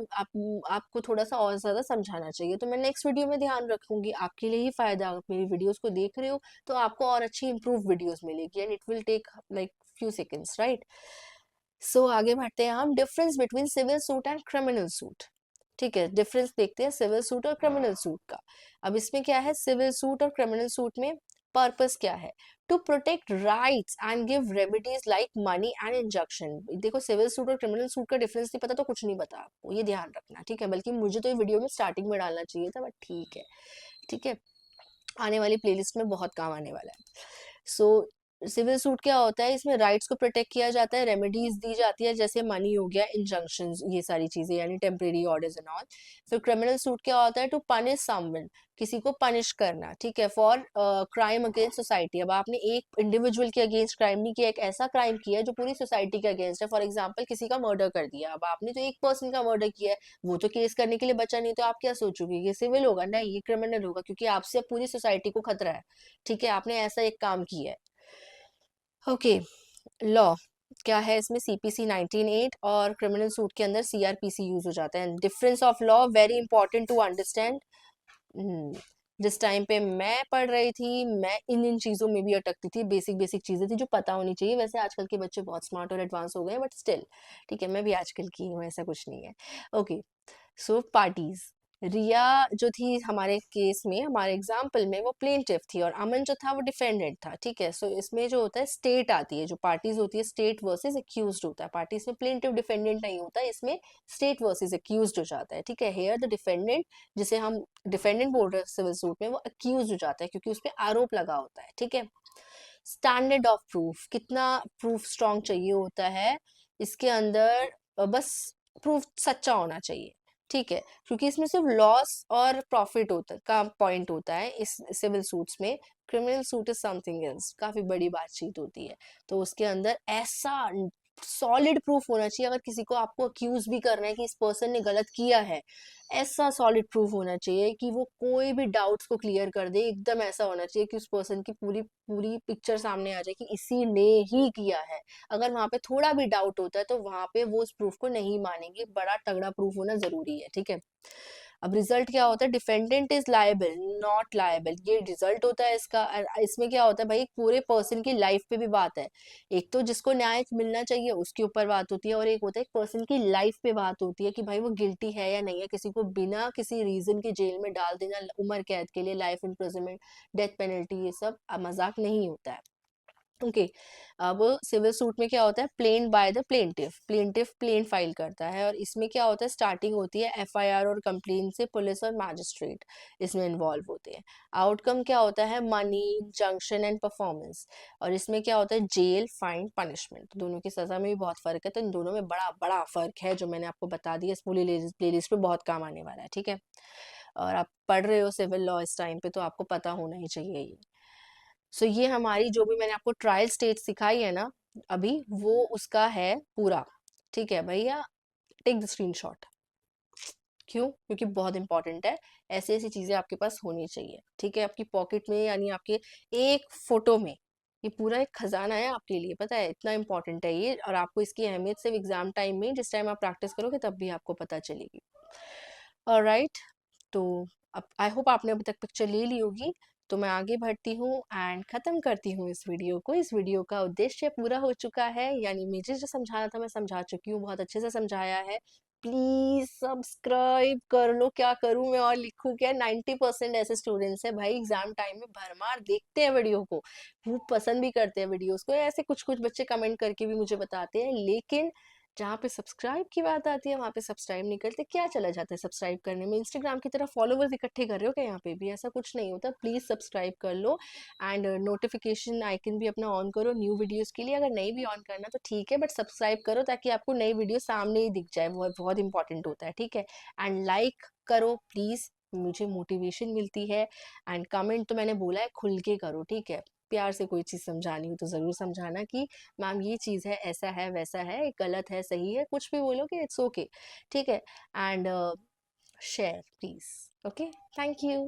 Speaker 1: आपको थोड़ा सा और ज्यादा समझाना चाहिए, तो मैं नेक्स्ट वीडियो में ध्यान रखूंगी, आपके लिए ही फायदा, आप मेरी वीडियोस को देख रहे हो तो आपको और अच्छी इंप्रूव वीडियोस मिलेगी, and it will take like few seconds, right. सो आगे बढ़ते हैं हम, difference between civil suit and criminal suit, ठीक है, डिफरेंस देखते हैं सिविल सूट और क्रिमिनल सूट का। अब इसमें क्या है, सिविल सूट और क्रिमिनल सूट में पर्पस क्या है, to protect rights and give remedies like money and injunction. देखो सिविल सूट और क्रिमिनल सूट का डिफरेंस नहीं पता तो कुछ नहीं पता आपको, ये ध्यान रखना, ठीक है, बल्कि मुझे तो ये वीडियो में स्टार्टिंग में डालना चाहिए था, बट ठीक है, ठीक है, आने वाली प्लेलिस्ट में बहुत काम आने वाला है। सो सिविल सूट क्या होता है, इसमें राइट्स को प्रोटेक्ट किया जाता है, रेमेडीज दी जाती है, जैसे मनी हो गया, इंजंक्शंस, ये सारी चीजें, यानी टेम्परेरी ऑर्डर्स एंड ऑल। फिर क्रिमिनल सूट क्या होता है, टू पनिश समवन, किसी को पनिश करना, ठीक है, फॉर क्राइम अगेंस्ट सोसाइटी। अब आपने एक इंडिविजुअल के अगेंस्ट क्राइम नहीं किया, एक ऐसा क्राइम किया है जो पूरी सोसाइटी के अगेंस्ट है, फॉर एग्जाम्पल किसी का मर्डर कर दिया, अब आपने तो एक पर्सन का मर्डर किया है, वो तो केस करने के लिए बचा नहीं, तो आप क्या सोचोगे, ये सिविल होगा, नहीं ये क्रिमिनल होगा, क्योंकि आपसे पूरी सोसाइटी को खतरा है, ठीक है, आपने ऐसा एक काम किया है। ओके, लॉ क्या है इसमें, सीपीसी 198 और क्रिमिनल सूट के अंदर सीआरपीसी यूज हो जाता है। Difference of law very important to understand. जिस टाइम पे मैं पढ़ रही थी, मैं इन इन चीजों में भी अटकती थी, बेसिक बेसिक चीजें थी जो पता होनी चाहिए, वैसे आजकल के बच्चे बहुत स्मार्ट और एडवांस हो गए हैं, बट स्टिल ठीक है, मैं भी आजकल की हूँ, ऐसा कुछ नहीं है। ओके, सो पार्टीज, रिया जो थी हमारे केस में, हमारे एग्जाम्पल में, वो प्लेंटिफ थी और अमन जो था वो डिफेंडेंट था। ठीक है, सो इसमें जो होता है स्टेट आती है, जो पार्टीज होती है स्टेट वर्सेस एक्यूज्ड होता है। पार्टीज में प्लेंटिफ डिफेंडेंट नहीं होता, इसमें स्टेट वर्सेस एक्यूज्ड हो जाता है। ठीक है, हेयर द डिफेंडेंट, जिसे हम डिफेंडेंट बोल रहे हैं सिविल सूट में, वो अक्यूज हो जाता है क्योंकि उस पर आरोप लगा होता है। ठीक है, स्टैंडर्ड ऑफ प्रूफ, कितना प्रूफ स्ट्रॉन्ग चाहिए होता है इसके अंदर, बस प्रूफ सच्चा होना चाहिए। ठीक है, क्योंकि इसमें सिर्फ लॉस और प्रॉफिट होता का पॉइंट होता है इस सिविल सूट्स में। Criminal suit is something else, काफी बड़ी बातचीत होती है। तो उसके अंदर ऐसा सॉलिड प्रूफ होना चाहिए, अगर किसी को आपको अक्यूज भी करना है कि इस पर्सन ने गलत किया है, ऐसा सॉलिड प्रूफ होना चाहिए कि वो कोई भी डाउट्स को क्लियर कर दे। एकदम ऐसा होना चाहिए कि उस पर्सन की पूरी पूरी पिक्चर सामने आ जाए कि इसी ने ही किया है। अगर वहां पे थोड़ा भी डाउट होता है तो वहां पे वो उस प्रूफ को नहीं मानेंगे, बड़ा तगड़ा प्रूफ होना जरूरी है। ठीक है, अब रिजल्ट क्या होता है, defendant is liable not liable, ये रिजल्ट होता है इसका। इसमें क्या होता है भाई, पूरे पर्सन की लाइफ पे भी बात है। एक तो जिसको न्याय मिलना चाहिए उसके ऊपर बात होती है, और एक होता है एक पर्सन की लाइफ पे बात होती है कि भाई वो गिल्टी है या नहीं है। किसी को बिना किसी रीजन के जेल में डाल देना, उम्र कैद के लिए, लाइफ इम्प्रिजनमेंट, डेथ पेनल्टी, ये सब मजाक नहीं होता है। ओके, अब सिविल सूट में क्या होता है, plaint by the plaintiff, plaintiff plaint file करता है, और इसमें क्या होता है, स्टार्टिंग होती है एफआईआर और कंप्लेन से, पुलिस और मैजिस्ट्रेट इसमें इन्वॉल्व होते हैं। आउटकम क्या होता है, मनी, जंक्शन एंड परफॉर्मेंस। और इसमें क्या होता है, जेल, फाइन, पनिशमेंट। दोनों की सजा में भी बहुत फर्क है, तो इन दोनों में बड़ा बड़ा फर्क है जो मैंने आपको बता दिया। इस पूरी प्ले लिस्ट पे बहुत काम आने वाला है। ठीक है, और आप पढ़ रहे हो सिविल लॉ इस टाइम पे, तो आपको पता होना ही चाहिए ये। सो ये हमारी जो भी मैंने आपको ट्रायल स्टेज सिखाई है ना अभी, वो उसका है पूरा। ठीक है भैया, टेक द स्क्रीनशॉट। क्यों? क्योंकि बहुत इंपॉर्टेंट है, ऐसी ऐसी चीजें आपके पास होनी चाहिए। ठीक है, आपकी पॉकेट में, यानी आपके एक फोटो में ये पूरा एक खजाना है आपके लिए, पता है, इतना इंपॉर्टेंट है ये। और आपको इसकी अहमियत सिर्फ एग्जाम टाइम में, जिस टाइम आप प्रैक्टिस करोगे तब भी आपको पता चलेगी। ऑलराइट, तो अब आई होप आपने अभी तक पिक्चर ले ली होगी। तो मैं आगे बढ़ती हूँ एंड ख़त्म करती हूँ इस वीडियो को। इस वीडियो का उद्देश्य पूरा हो चुका है, यानी मुझे जो समझाना था मैं समझा चुकी हूँ, बहुत अच्छे से समझाया है। प्लीज सब्सक्राइब कर लो, क्या करूँ मैं और लिखूँ क्या। 90% ऐसे स्टूडेंट्स हैं भाई, एग्जाम टाइम में भरमार देखते हैं वीडियो को, वो पसंद भी करते हैं वीडियोस को, ऐसे कुछ कुछ बच्चे कमेंट करके भी मुझे बताते हैं, लेकिन जहाँ पे सब्सक्राइब की बात आती है वहाँ पे सब्सक्राइब नहीं करते। क्या चला जाता है सब्सक्राइब करने में, इंस्टाग्राम की तरह फॉलोवर्स इकट्ठे कर रहे हो क्या? यहाँ पे भी ऐसा कुछ नहीं होता। प्लीज सब्सक्राइब कर लो एंड नोटिफिकेशन आइकन भी अपना ऑन करो न्यू वीडियोस के लिए। अगर नहीं भी ऑन करना तो ठीक है, बट सब्सक्राइब करो ताकि आपको नई वीडियो सामने ही दिख जाए, बहुत बहुत इंपॉर्टेंट होता है। ठीक है, एंड लाइक करो प्लीज, मुझे मोटिवेशन मिलती है। एंड कमेंट तो मैंने बोला है खुल के करो, ठीक है, प्यार से कोई चीज़ समझानी हो तो ज़रूर समझाना कि मैम ये चीज़ है, ऐसा है, वैसा है, गलत है, सही है, कुछ भी बोलो कि इट्स ओके। ठीक है, and share please. Okay, thank you.